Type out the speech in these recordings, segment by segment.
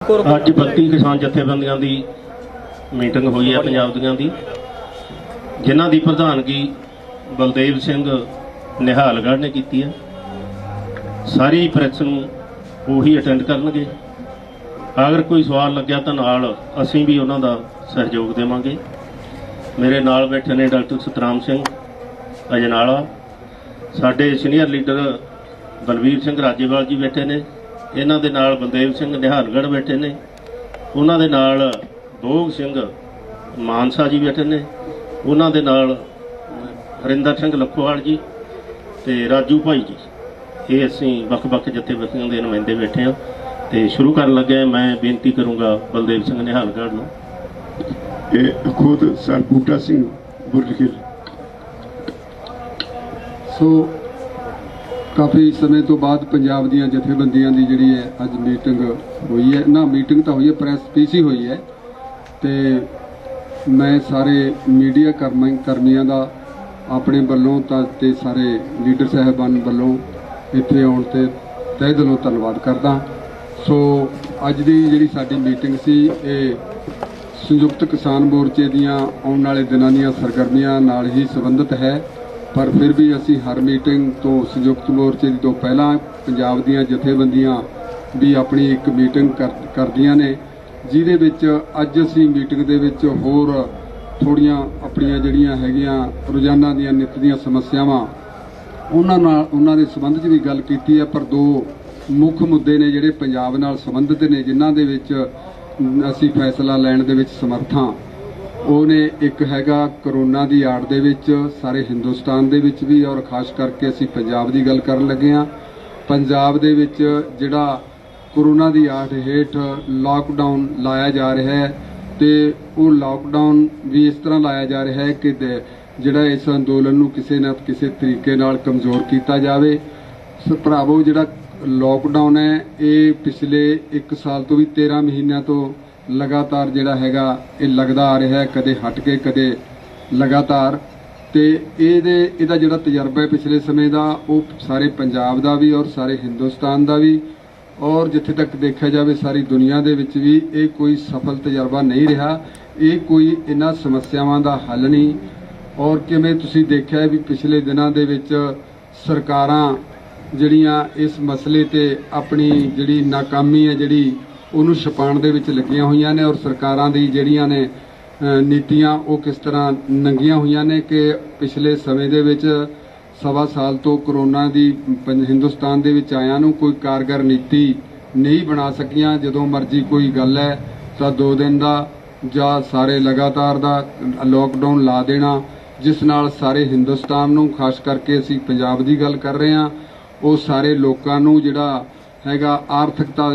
ਅੱਜ 32 किसान जथेबंदियां की मीटिंग हुई है पंजाब दियां दी, जिन्हां दी प्रधानगी बलदेव सिंह निहालगढ़ ने की है। सारी प्रैस नूं उही अटेंड करनगे। अगर कोई सवाल लग्या तो नाल असीं भी उन्हां दा सहयोग देवांगे। मेरे नाल बैठे ने डॉक्टर सतराम सिंह अजनाला, साडे सीनियर लीडर बलवीर सिंह राजेवाल जी बैठे ने, इन्हां दे नाल बलदेव सिंह निहालगढ़ बैठे ने, उन्हां दे नाल भोग सिंह मानसा जी बैठे ने, उन्हां दे नाल हरिंदर सिंह लखोवाल जी ते राजू भाई जी। ये असीं वख-वख जथेबंदियां दे नुमाइंदे बैठे हैं तो शुरू कर लगे। मैं बेनती करूँगा बलदेव सिंह निहालगढ़ नूं। खुद सर बूटा सिंह बुरजगिल। सो काफ़ी समय तो बाद पंजाब दी जथेबंदियां दी जिहड़ी है अज मीटिंग हुई है ना, मीटिंग तो हुई है, प्रैस पीसी हुई है। तो मैं सारे मीडिया कर्मियों का अपने वालों ते सारे लीडर साहबान वालों इत्थे आउण ते तहे दिलों धन्नवाद करदा। सो अज दी जिहड़ी साडी मीटिंग सी ये संयुक्त किसान मोर्चे दीआं आउण वाले दिनां दीआं सरगर्मियां नाल ही संबंधित है, पर फिर भी असी हर मीटिंग तो संयुक्त मोर्चे तो पहला पंजाब दीआं जथेबंदियां भी अपनी एक मीटिंग करदियां ने, जिहदे विच अज असी मीटिंग दे विच होर थोड़ियां अपनियां जिहड़ियां हैगियां रोजाना दीआं नित दीआं समस्यावां उन्हां दे संबंध च भी गल कीती है। पर दो मुख मुद्दे ने जिहड़े पंजाब नाल संबंधित ने, जिन्हां दे विच असी फैसला लैण दे विच समर्थ हां। ਉਹਨੇ एक हैगा करोना की आड़ दे विच सारे हिंदुस्तान दे विच भी, और खास करके असी पंजाब की गल करन लगे हाँ। पंजाब दे विच जिहड़ा करोना की आड़ हेठ लॉकडाउन लाया जा रहा है, तो वो लॉकडाउन भी इस तरह लाया जा रहा है कि जिहड़ा इस अंदोलन नूं किसी न किसी तरीके नाल कमज़ोर किया जाए। भरावो जिहड़ा लॉकडाउन है ये पिछले 1 साल तो भी 13 महीनों तो लगातार जिहड़ा हैगा ये लगदा आ रहा है, कदे हट के कदे लगातार। तो इहदा जिहड़ा तजर्बा है पिछले समय का वो सारे पंजाब का भी और सारे हिंदुस्तान का भी, और जिथे तक देखा जाए सारी दुनिया दे विच भी ये कोई सफल तजर्बा नहीं रहा। ये कोई इन्हां समस्यावां दा हल नहीं। और किवें तुसीं देखिआ भी पिछले दिनां दे विच सरकारां जिहड़ियां इस मसले ते अपनी जिहड़ी नाकामी है जिहड़ी ਉਹਨੂੰ ਛਪਾਉਣ ਦੇ ਵਿੱਚ ਲੱਗੀਆਂ ਹੋਈਆਂ ਨੇ, ਔਰ ਸਰਕਾਰਾਂ ਦੀ ਜਿਹੜੀਆਂ ਨੇ ਨੀਤੀਆਂ ਉਹ ਕਿਸ ਤਰ੍ਹਾਂ ਨੰਗੀਆਂ ਹੋਈਆਂ ਨੇ ਕਿ ਪਿਛਲੇ ਸਮੇਂ ਦੇ ਵਿੱਚ 1.25 ਸਾਲ ਤੋਂ ਕਰੋਨਾ ਦੀ ਹਿੰਦੁਸਤਾਨ ਦੇ ਵਿੱਚ ਆਇਆਂ ਨੂੰ ਕੋਈ ਕਾਰਗਰ ਨੀਤੀ ਨਹੀਂ ਬਣਾ ਸਕੀਆਂ। ਜਦੋਂ ਮਰਜ਼ੀ ਕੋਈ ਗੱਲ ਹੈ ਤਾਂ 2 ਦਿਨ ਦਾ ਜਾਂ ਸਾਰੇ ਲਗਾਤਾਰ ਦਾ ਲੋਕਡਾਊਨ ਲਾ ਦੇਣਾ, ਜਿਸ ਨਾਲ ਸਾਰੇ ਹਿੰਦੁਸਤਾਨ ਨੂੰ, ਖਾਸ ਕਰਕੇ ਅਸੀਂ ਪੰਜਾਬ ਦੀ ਗੱਲ ਕਰ ਰਹੇ ਹਾਂ, ਉਹ ਸਾਰੇ ਲੋਕਾਂ ਨੂੰ ਜਿਹੜਾ हैगा आर्थिकता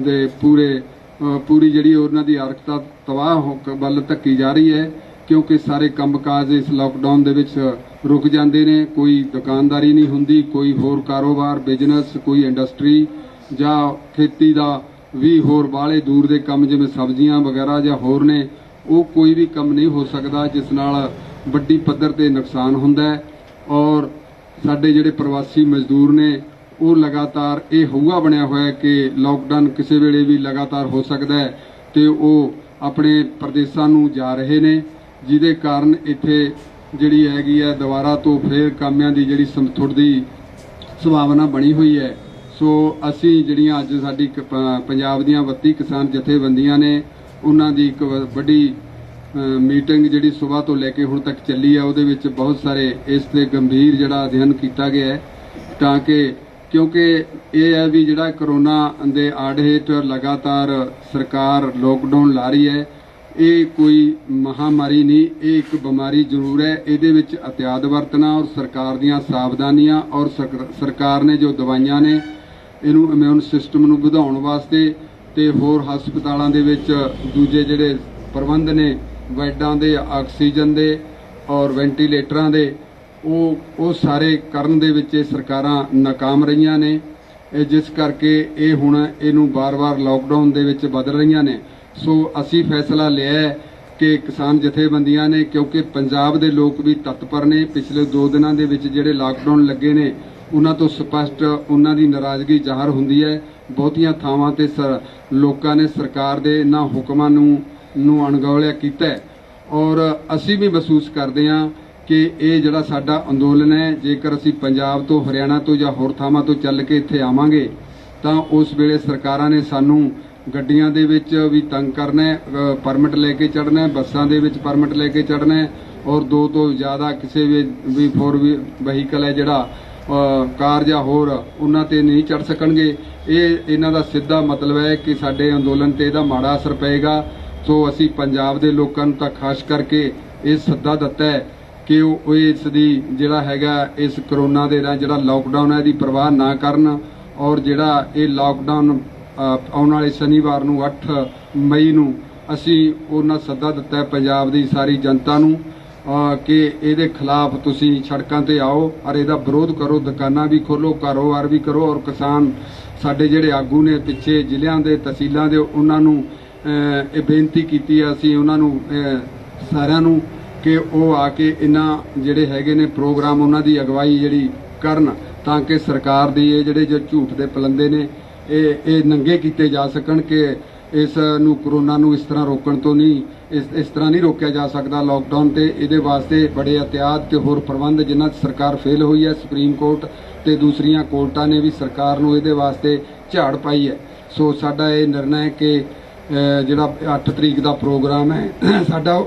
दे पूरी जिहड़ी उन्हां दी आर्थिकता तबाह वल धक्की जा रही है, क्योंकि सारे काम काज इस लॉकडाउन दे विच रुक जाते हैं। कोई दुकानदारी नहीं हुंदी, कोई होर कारोबार बिजनेस, कोई इंडस्ट्री जां खेती दा भी होर बाहले दूर दे काम जिवें सब्जियां वगैरह जां होर ने, वो कोई भी काम नहीं हो सकदा, जिस नाल वड्डी पद्धर ते नुकसान हुंदा है। और साडे जिहड़े प्रवासी मजदूर ने वो लगातार ये हौआ बनया हुआ है कि लॉकडाउन किसी वेले भी लगातार हो सकता है, तो वो अपने प्रदेशों नूं जा रहे ने, जिहदे कारण इत्थे जिहड़ी हैगी है दोबारा तो फिर कामियां दी जिहड़ी थोड़ी संभावना बनी हुई है। सो असी जिहड़ियां अज साडी पंजाब दीआं 32 किसान जथेबंदियां ने, उन्हां दी एक वड्डी मीटिंग जिहड़ी सुबह तो लैके हुण तक चली है, उहदे विच बहुत सारे इस ते गंभीर जिहड़ा अध्ययन किया गया है, ताकि क्योंकि ये है भी जिहड़ा करोना दे आड़ हेठ लगातार सरकार लॉकडाउन ला रही है, ये कोई महामारी नहीं, ये एक बीमारी जरूर है। इहदे विच एहतियात वरतना और सरकार दीआं सावधानियां और सरकार ने जो दवाइयां ने इहनूं इम्यून सिस्टम नूं वधाउण वास्ते ते होर हस्पतालां दे विच दूजे जिहड़े प्रबंध ने बैडां दे, आक्सीजन दे और वेंटीलेटरां दे, वो सारे करन दे विच सरकारां नाकाम रहीआं ने, जिस करके ये हुण इहनूं बार-बार लॉकडाउन दे विच बदल रहीआं ने। सो असी फैसला लिया है कि किसान जथेबंदियां ने, क्योंकि पंजाब दे लोग भी तत्पर ने, पिछले 2 दिनां दे विच जिहड़े लॉकडाउन लगे ने उन्हां तो स्पष्ट उन्हां दी नाराज़गी ज़ाहिर हुंदी है ਬਹੁਤੀਆਂ ਥਾਵਾਂ ਤੇ ਲੋਕਾਂ ਨੇ ਸਰਕਾਰ ਦੇ ਇਹਨਾਂ ਹੁਕਮਾਂ ਨੂੰ ਅਣਗੌਲਿਆ ਕੀਤਾ ਹੈ। ਔਰ ਅਸੀਂ ਵੀ ਮਹਿਸੂਸ ਕਰਦੇ ਹਾਂ ਕਿ ਇਹ ਜਿਹੜਾ ਸਾਡਾ ਅੰਦੋਲਨ ਹੈ, ਜੇਕਰ ਅਸੀਂ ਪੰਜਾਬ ਤੋਂ, ਹਰਿਆਣਾ ਤੋਂ ਜਾਂ ਹੋਰ ਥਾਵਾਂ ਤੋਂ ਚੱਲ ਕੇ ਇੱਥੇ ਆਵਾਂਗੇ ਤਾਂ ਉਸ ਵੇਲੇ ਸਰਕਾਰਾਂ ਨੇ ਸਾਨੂੰ ਗੱਡੀਆਂ ਦੇ ਵਿੱਚ ਵੀ ਤੰਗ ਕਰਨਾ ਹੈ, ਪਰਮਿਟ ਲੈ ਕੇ ਚੜ੍ਹਨਾ ਹੈ, ਬੱਸਾਂ ਦੇ ਵਿੱਚ ਪਰਮਿਟ ਲੈ ਕੇ ਚੜ੍ਹਨਾ ਹੈ, ਔਰ 2 ਤੋਂ ਜ਼ਿਆਦਾ ਕਿਸੇ ਵੀ 4 ਵਹੀਕਲ ਹੈ ਜਿਹੜਾ ਕਾਰ ਜਾਂ ਹੋਰ ਉਹਨਾਂ ਤੇ ਨਹੀਂ ਚੜ੍ਹ ਸਕਣਗੇ। ਇਹਨਾਂ ਦਾ ਸਿੱਧਾ ਮਤਲਬ ਹੈ ਕਿ ਸਾਡੇ ਅੰਦੋਲਨ ਤੇ ਇਹਦਾ ਮਾੜਾ ਅਸਰ ਪਏਗਾ। ਸੋ ਅਸੀਂ ਪੰਜਾਬ ਦੇ ਲੋਕਾਂ ਨੂੰ ਤਾਂ ਖਾਸ ਕਰਕੇ ਇਹ ਸੱਦਾ ਦਿੱਤਾ ਹੈ ਕਿ ਉਹ ਇਸ ਦੀ ਜਿਹੜਾ ਹੈਗਾ ਇਸ ਕਰੋਨਾ ਦੇ ਨਾਲ ਜਿਹੜਾ ਲਾਕਡਾਊਨ ਹੈ ਇਹਦੀ ਪਰਵਾਹ ਨਾ ਕਰਨ, ਔਰ ਜਿਹੜਾ ਇਹ ਲਾਕਡਾਊਨ ਆਉਣ ਵਾਲੇ ਸ਼ਨੀਵਾਰ ਨੂੰ 8 ਮਈ ਨੂੰ ਅਸੀਂ ਉਹਨਾਂ ਸੱਦਾ ਦਿੱਤਾ ਹੈ ਪੰਜਾਬ ਦੀ ਸਾਰੀ ਜਨਤਾ ਨੂੰ ਕਿ ਇਹਦੇ ਖਿਲਾਫ ਤੁਸੀਂ ਸੜਕਾਂ ਤੇ ਆਓ ਔਰ ਇਹਦਾ ਵਿਰੋਧ ਕਰੋ, ਦੁਕਾਨਾਂ ਵੀ ਖੋਲੋ, ਕਾਰੋਬਾਰ ਵੀ ਕਰੋ। ਔਰ ਕਿਸਾਨ ਸਾਡੇ ਜਿਹੜੇ ਆਗੂ ਨੇ ਪਿੱਛੇ ਜ਼ਿਲ੍ਹਿਆਂ ਦੇ, ਤਹਿਸੀਲਾਂ ਦੇ, ਉਹਨਾਂ ਨੂੰ ਇਹ ਬੇਨਤੀ ਕੀਤੀ ਹੈ ਅਸੀਂ ਉਹਨਾਂ ਨੂੰ ਸਾਰਿਆਂ ਨੂੰ ਕਿ ਉਹ ਆ ਕੇ ਇਹਨਾਂ ਜਿਹੜੇ ਹੈਗੇ ਨੇ ਪ੍ਰੋਗਰਾਮ ਉਹਨਾਂ ਦੀ ਅਗਵਾਈ ਜਿਹੜੀ ਕਰਨ, ਤਾਂ ਕਿ ਸਰਕਾਰ ਦੀ ਇਹ ਜਿਹੜੇ ਜੋ ਝੂਠ ਦੇ ਪਲੰਦੇ ਨੇ ਇਹ ਨੰਗੇ ਕੀਤੇ ਜਾ ਸਕਣ ਕਿ ਇਸ ਨੂੰ ਕਰੋਨਾ ਨੂੰ ਇਸ ਤਰ੍ਹਾਂ ਰੋਕਣ ਤੋਂ ਨਹੀਂ, ਇਸ ਤਰ੍ਹਾਂ ਨਹੀਂ ਰੋਕਿਆ ਜਾ ਸਕਦਾ ਲਾਕਡਾਊਨ ਤੇ। ਇਹਦੇ ਵਾਸਤੇ ਬੜੇ ਅਹਤਿਆਤ ਤੇ ਹੋਰ ਪ੍ਰਬੰਧ ਜਿਨ੍ਹਾਂ 'ਚ ਸਰਕਾਰ ਫੇਲ ਹੋਈ ਹੈ, ਸੁਪਰੀਮ ਕੋਰਟ ਤੇ ਦੂਸਰੀਆਂ ਕੋਰਟਾਂ ਨੇ ਵੀ ਸਰਕਾਰ ਨੂੰ ਇਹਦੇ ਵਾਸਤੇ ਝਾੜ ਪਾਈ ਹੈ। ਸੋ ਸਾਡਾ ਇਹ ਨਿਰਣਾ ਹੈ ਕਿ ਜਿਹੜਾ 8 ਤਰੀਕ ਦਾ ਪ੍ਰੋਗਰਾਮ ਹੈ ਸਾਡਾ,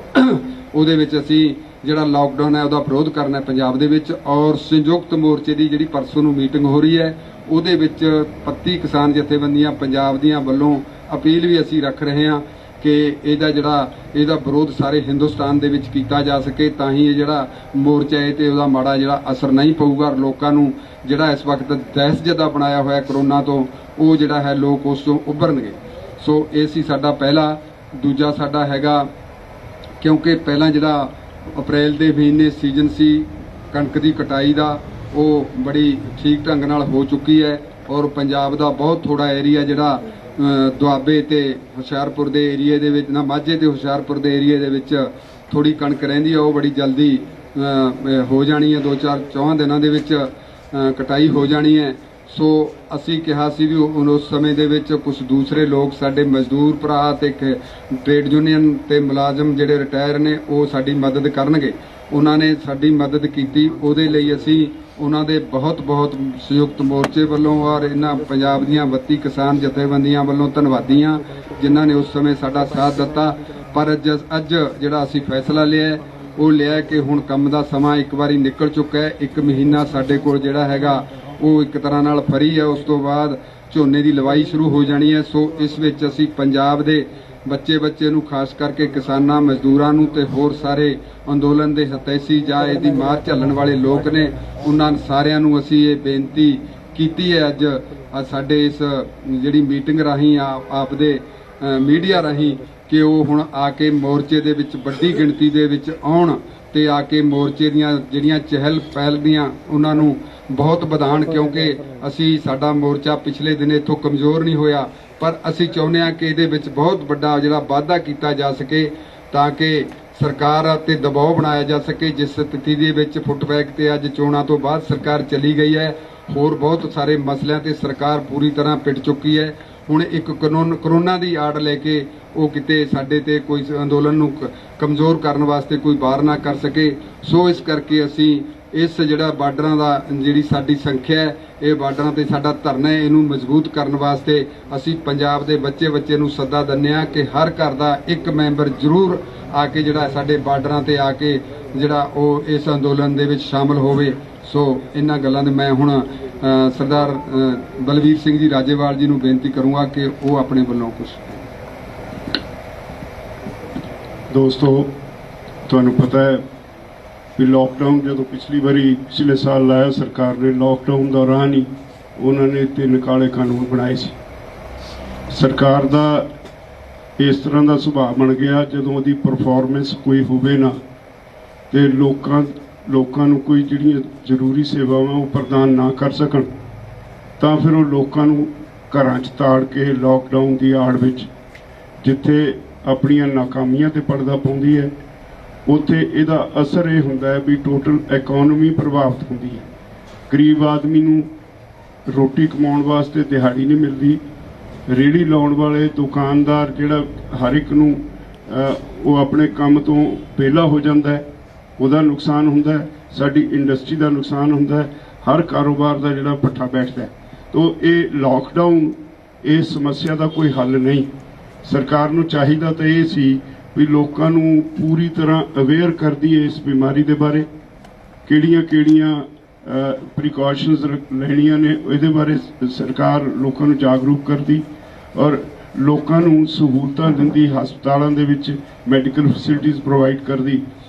ਉਹਦੇ ਵਿੱਚ ਅਸੀਂ ਜਿਹੜਾ ਲਾਕਡਾਊਨ ਹੈ ਉਹਦਾ ਵਿਰੋਧ ਕਰਨਾ ਪੰਜਾਬ ਦੇ ਵਿੱਚ। ਔਰ ਸੰਯੁਕਤ ਮੋਰਚੇ ਦੀ ਜਿਹੜੀ ਪਰਸੋਂ ਨੂੰ ਮੀਟਿੰਗ ਹੋ ਰਹੀ ਹੈ ਉਹਦੇ ਵਿੱਚ 32 ਕਿਸਾਨ ਜਥੇਬੰਦੀਆਂ ਪੰਜਾਬ ਦੀਆਂ ਵੱਲੋਂ ਅਪੀਲ ਵੀ ਅਸੀਂ ਰੱਖ ਰਹੇ ਹਾਂ ਕਿ ਇਹਦਾ ਵਿਰੋਧ ਸਾਰੇ ਹਿੰਦੁਸਤਾਨ ਦੇ ਵਿੱਚ ਕੀਤਾ ਜਾ ਸਕੇ, ਤਾਂ ਹੀ ਇਹ ਜਿਹੜਾ ਮੋਰਚਾ ਹੈ ਤੇ ਉਹਦਾ ਮਾੜਾ ਜਿਹੜਾ ਅਸਰ ਨਹੀਂ ਪਊਗਾ। ਲੋਕਾਂ ਨੂੰ ਜਿਹੜਾ ਇਸ ਵਕਤ ਦਹਿਸ਼ਤਜ਼ਦਾ ਬਣਾਇਆ ਹੋਇਆ ਕਰੋਨਾ ਤੋਂ, ਉਹ ਜਿਹੜਾ ਹੈ ਲੋਕ ਉਸ ਤੋਂ ਉੱਭਰਨਗੇ। ਸੋ ਇਹ ਸੀ ਸਾਡਾ ਪਹਿਲਾ। ਦੂਜਾ ਸਾਡਾ ਹੈਗਾ, ਕਿਉਂਕਿ ਪਹਿਲਾਂ ਜਿਹੜਾ ਅਪ੍ਰੈਲ ਦੇ ਮਹੀਨੇ ਸੀਜ਼ਨ ਸੀ ਕਣਕ ਦੀ ਕਟਾਈ ਦਾ, ਉਹ ਬੜੀ ਠੀਕ ਢੰਗ ਨਾਲ ਹੋ ਚੁੱਕੀ ਹੈ। ਔਰ ਪੰਜਾਬ ਦਾ ਬਹੁਤ ਥੋੜਾ ਏਰੀਆ ਜਿਹੜਾ ਦੁਆਬੇ ਤੇ ਹੁਸ਼ਿਆਰਪੁਰ ਦੇ ਏਰੀਏ ਦੇ ਵਿੱਚ, ਨਾ ਮਾਝੇ ਤੇ ਹੁਸ਼ਿਆਰਪੁਰ ਦੇ ਏਰੀਏ ਦੇ ਵਿੱਚ ਥੋੜੀ ਕਣਕ ਰਹਿੰਦੀ ਹੈ, ਉਹ ਬੜੀ ਜਲਦੀ ਹੋ ਜਾਣੀ ਹੈ। 2-4 ਦਿਨਾਂ ਦੇ ਵਿੱਚ ਕਟਾਈ ਹੋ ਜਾਣੀ ਹੈ। ਸੋ ਅਸੀਂ ਕਿਹਾ ਸੀ ਵੀ ਉਸ ਸਮੇਂ ਦੇ ਵਿੱਚ ਕੁਝ ਦੂਸਰੇ ਲੋਕ, ਸਾਡੇ ਮਜ਼ਦੂਰ ਭਰਾ ਤੇ ਟ੍ਰੇਡ ਯੂਨੀਅਨ ਤੇ ਮੁਲਾਜ਼ਮ ਜਿਹੜੇ ਰਿਟਾਇਰ ਨੇ, ਉਹ ਸਾਡੀ ਮਦਦ ਕਰਨਗੇ। ਉਹਨਾਂ ਨੇ ਸਾਡੀ ਮਦਦ ਕੀਤੀ, ਉਹਦੇ ਲਈ ਅਸੀਂ ਉਹਨਾਂ ਦੇ ਬਹੁਤ ਸੰਯੁਕਤ ਮੋਰਚੇ ਵੱਲੋਂ ਔਰ ਇਹਨਾਂ ਪੰਜਾਬ ਦੀਆਂ 32 ਕਿਸਾਨ ਜਥੇਬੰਦੀਆਂ ਵੱਲੋਂ ਧੰਨਵਾਦੀ ਹਾਂ ਜਿਨ੍ਹਾਂ ਨੇ ਉਸ ਸਮੇਂ ਸਾਡਾ ਸਾਥ ਦਿੱਤਾ। ਪਰ ਅੱਜ ਜਿਹੜਾ ਅਸੀਂ ਫੈਸਲਾ ਲਿਆ ਉਹ ਲਿਆ ਕਿ ਹੁਣ ਕੰਮ ਦਾ ਸਮਾਂ ਇੱਕ ਵਾਰੀ ਨਿਕਲ ਚੁੱਕਾ ਹੈ। 1 ਮਹੀਨਾ ਸਾਡੇ ਕੋਲ ਜਿਹੜਾ ਹੈਗਾ ਉਹ ਇੱਕ ਤਰ੍ਹਾਂ ਨਾਲ ਫਰੀ ਹੈ। ਉਸ ਤੋਂ ਬਾਅਦ ਝੋਨੇ ਦੀ ਲਵਾਈ ਸ਼ੁਰੂ ਹੋ ਜਾਣੀ ਹੈ। ਸੋ ਇਸ ਵਿੱਚ ਅਸੀਂ ਪੰਜਾਬ ਦੇ ਬੱਚੇ ਨੂੰ, ਖਾਸ ਕਰਕੇ ਕਿਸਾਨਾਂ, ਮਜ਼ਦੂਰਾਂ ਨੂੰ ਤੇ ਹੋਰ ਸਾਰੇ ਅੰਦੋਲਨ ਦੇ ਹਿਤੈਸ਼ੀ ਜਾਂ ਇਹਦੀ ਮਾਰ ਝੱਲਣ ਵਾਲੇ ਲੋਕ ਨੇ, ਉਹਨਾਂ ਸਾਰਿਆਂ ਨੂੰ ਅਸੀਂ ਇਹ ਬੇਨਤੀ ਕੀਤੀ ਹੈ ਅੱਜ ਸਾਡੇ ਇਸ ਜਿਹੜੀ ਮੀਟਿੰਗ ਰਾਹੀਂ ਆਪ ਦੇ ਮੀਡੀਆ ਰਾਹੀਂ ਕਿ ਉਹ ਹੁਣ ਆ ਕੇ ਮੋਰਚੇ ਦੇ ਵਿੱਚ ਵੱਡੀ ਗਿਣਤੀ ਦੇ ਵਿੱਚ ਆਉਣ ਤੇ ਆ ਕੇ ਮੋਰਚੇ ਦੀਆਂ ਜਿਹੜੀਆਂ ਚਹਿਲ ਪਹਿਲ ਦੀਆਂ ਉਹਨਾਂ ਨੂੰ ਬਹੁਤ ਵਧਾਉਣ। ਕਿਉਂਕਿ ਸਾਡਾ ਮੋਰਚਾ ਪਿਛਲੇ ਦਿਨ ਇੱਥੋਂ ਕਮਜ਼ੋਰ ਨਹੀਂ ਹੋਇਆ, ਪਰ ਅਸੀਂ ਚਾਹੁੰਦੇ ਹਾਂ ਕਿ ਇਹਦੇ ਵਿੱਚ ਬਹੁਤ ਵੱਡਾ ਜਿਹੜਾ ਵਾਧਾ ਕੀਤਾ ਜਾ ਸਕੇ ਤਾਂ ਕਿ ਸਰਕਾਰ ਤੇ ਦਬਾਅ ਬਣਾਇਆ ਜਾ ਸਕੇ। ਜਿਸ ਸਥਿਤੀ ਦੇ ਵਿੱਚ ਫੁੱਟਬੈਕ ਤੇ ਅੱਜ ਚੋਣਾਂ ਤੋਂ ਬਾਅਦ ਸਰਕਾਰ ਚਲੀ ਗਈ ਹੈ, ਹੋਰ ਬਹੁਤ ਸਾਰੇ ਮਸਲਿਆਂ ਤੇ ਸਰਕਾਰ ਪੂਰੀ ਤਰ੍ਹਾਂ ਪਿੱਟ ਚੁੱਕੀ ਹੈ। ਹੁਣ ਇੱਕ ਕਰੋਨਾ ਦੀ ਆੜ ਲੈ ਕੇ ਉਹ ਕਿਤੇ ਸਾਡੇ ਤੇ ਕੋਈ ਅੰਦੋਲਨ ਨੂੰ ਕਮਜ਼ੋਰ ਕਰਨ ਵਾਸਤੇ ਕੋਈ ਵਾਰ ਨਾ ਕਰ ਸਕੇ। ਸੋ ਇਸ ਕਰਕੇ ਅਸੀਂ ਇਸ ਜਿਹੜਾ ਬਾਰਡਰਾਂ ਦਾ ਜਿਹੜੀ ਸਾਡੀ ਸੰਖਿਆ ਹੈ, ਇਹ ਬਾਰਡਰਾਂ ਤੇ ਸਾਡਾ ਧਰਨਾ ਹੈ, ਇਹਨੂੰ ਮਜ਼ਬੂਤ ਕਰਨ ਵਾਸਤੇ ਅਸੀਂ ਪੰਜਾਬ ਦੇ ਬੱਚੇ ਨੂੰ ਸੱਦਾ ਦਿੰਦੇ ਹਾਂ ਕਿ ਹਰ ਘਰ ਦਾ ਇੱਕ ਮੈਂਬਰ ਜ਼ਰੂਰ ਆ ਕੇ ਜਿਹੜਾ ਸਾਡੇ ਬਾਰਡਰਾਂ ਤੇ ਆ ਕੇ ਜਿਹੜਾ ਉਹ ਇਸ ਅੰਦੋਲਨ ਦੇ ਵਿੱਚ ਸ਼ਾਮਲ ਹੋਵੇ। ਸੋ ਇਹਨਾਂ ਗੱਲਾਂ ਦੇ ਮੈਂ ਹੁਣ ਸਰਦਾਰ ਬਲਵੀਰ ਸਿੰਘ ਜੀ ਰਾਜੇਵਾਲ ਜੀ ਨੂੰ ਬੇਨਤੀ ਕਰੂੰਗਾ ਕਿ ਉਹ ਆਪਣੇ ਵੱਲੋਂ ਕੁਝ। ਦੋਸਤੋ, ਤੁਹਾਨੂੰ ਪਤਾ ਹੈ ਵੀ ਲਾਕਡਾਊਨ ਜਦੋਂ ਪਿਛਲੇ ਸਾਲ ਲਾਇਆ ਸਰਕਾਰ ਨੇ, ਲਾਕਡਾਊਨ ਦੌਰਾਨ ਹੀ ਉਹਨਾਂ ਨੇ 3 ਕਾਲੇ ਕਾਨੂੰਨ ਬਣਾਏ ਸੀ। ਸਰਕਾਰ ਦਾ ਇਸ ਤਰ੍ਹਾਂ ਦਾ ਸੁਭਾਅ ਬਣ ਗਿਆ, ਜਦੋਂ ਉਹਦੀ ਪਰਫਾਰਮੈਂਸ ਕੋਈ ਹੋਵੇ ਨਾ ਤੇ ਲੋਕਾਂ ਨੂੰ ਕੋਈ ਜਿਹੜੀਆਂ ਜ਼ਰੂਰੀ ਸੇਵਾਵਾਂ ਉਹ ਪ੍ਰਦਾਨ ਨਾ ਕਰ ਸਕਣ, ਤਾਂ ਫਿਰ ਉਹ ਲੋਕਾਂ ਨੂੰ ਘਰਾਂ 'ਚ ਤਾੜ ਕੇ ਲਾਕਡਾਊਨ ਦੀ ਆੜ ਵਿੱਚ ਜਿੱਥੇ ਆਪਣੀਆਂ ਨਾਕਾਮੀਆਂ ਤੇ ਪਰਦਾ ਪਾਉਂਦੀ ਹੈ, ਉੱਥੇ ਇਹਦਾ ਅਸਰ ਇਹ ਹੁੰਦਾ ਹੈ ਵੀ ਟੋਟਲ ਇਕਨੋਮੀ ਪ੍ਰਭਾਵਿਤ ਹੁੰਦੀ ਹੈ। ਗਰੀਬ ਆਦਮੀ ਨੂੰ ਰੋਟੀ ਕਮਾਉਣ ਵਾਸਤੇ ਦਿਹਾੜੀ ਨਹੀਂ ਮਿਲਦੀ। ਰੇਹੜੀ ਲਾਉਣ ਵਾਲੇ ਦੁਕਾਨਦਾਰ ਜਿਹੜਾ ਹਰ ਇੱਕ ਨੂੰ ਉਹ ਆਪਣੇ ਕੰਮ ਤੋਂ ਵਿਹਲਾ ਹੋ ਜਾਂਦਾ ਹੈ, ਉਹਦਾ ਨੁਕਸਾਨ ਹੁੰਦਾ ਹੈ। ਸਾਡੀ ਇੰਡਸਟਰੀ ਦਾ ਨੁਕਸਾਨ ਹੁੰਦਾ ਹੈ। ਹਰ ਕਾਰੋਬਾਰ ਦਾ ਜਿਹੜਾ ਪੱਠਾ ਬੈਠਦਾ ਹੈ। ਤੋ ਇਹ ਲਾਕਡਾਊਨ ਇਸ ਸਮੱਸਿਆ ਦਾ ਕੋਈ ਹੱਲ ਨਹੀਂ। ਸਰਕਾਰ ਨੂੰ ਚਾਹੀਦਾ ਤਾਂ ਇਹ ਸੀ ਵੀ ਲੋਕਾਂ ਨੂੰ ਪੂਰੀ ਤਰ੍ਹਾਂ ਅਵੇਅਰ ਕਰਦੀ ਹੈ ਇਸ ਬਿਮਾਰੀ ਦੇ ਬਾਰੇ, ਕਿਹੜੀਆਂ ਪ੍ਰੀਕਾਸ਼ਨਸ ਲੈਣੀਆਂ ਨੇ ਇਹਦੇ ਬਾਰੇ ਸਰਕਾਰ ਲੋਕਾਂ ਨੂੰ ਜਾਗਰੂਕ ਕਰਦੀ ਔਰ ਲੋਕਾਂ ਨੂੰ ਸਹੂਲਤਾਂ ਦਿੰਦੀ, ਹਸਪਤਾਲਾਂ ਦੇ ਵਿੱਚ ਮੈਡੀਕਲ ਫੈਸਿਲਿਟੀਜ਼ ਪ੍ਰੋਵਾਈਡ ਕਰਦੀ।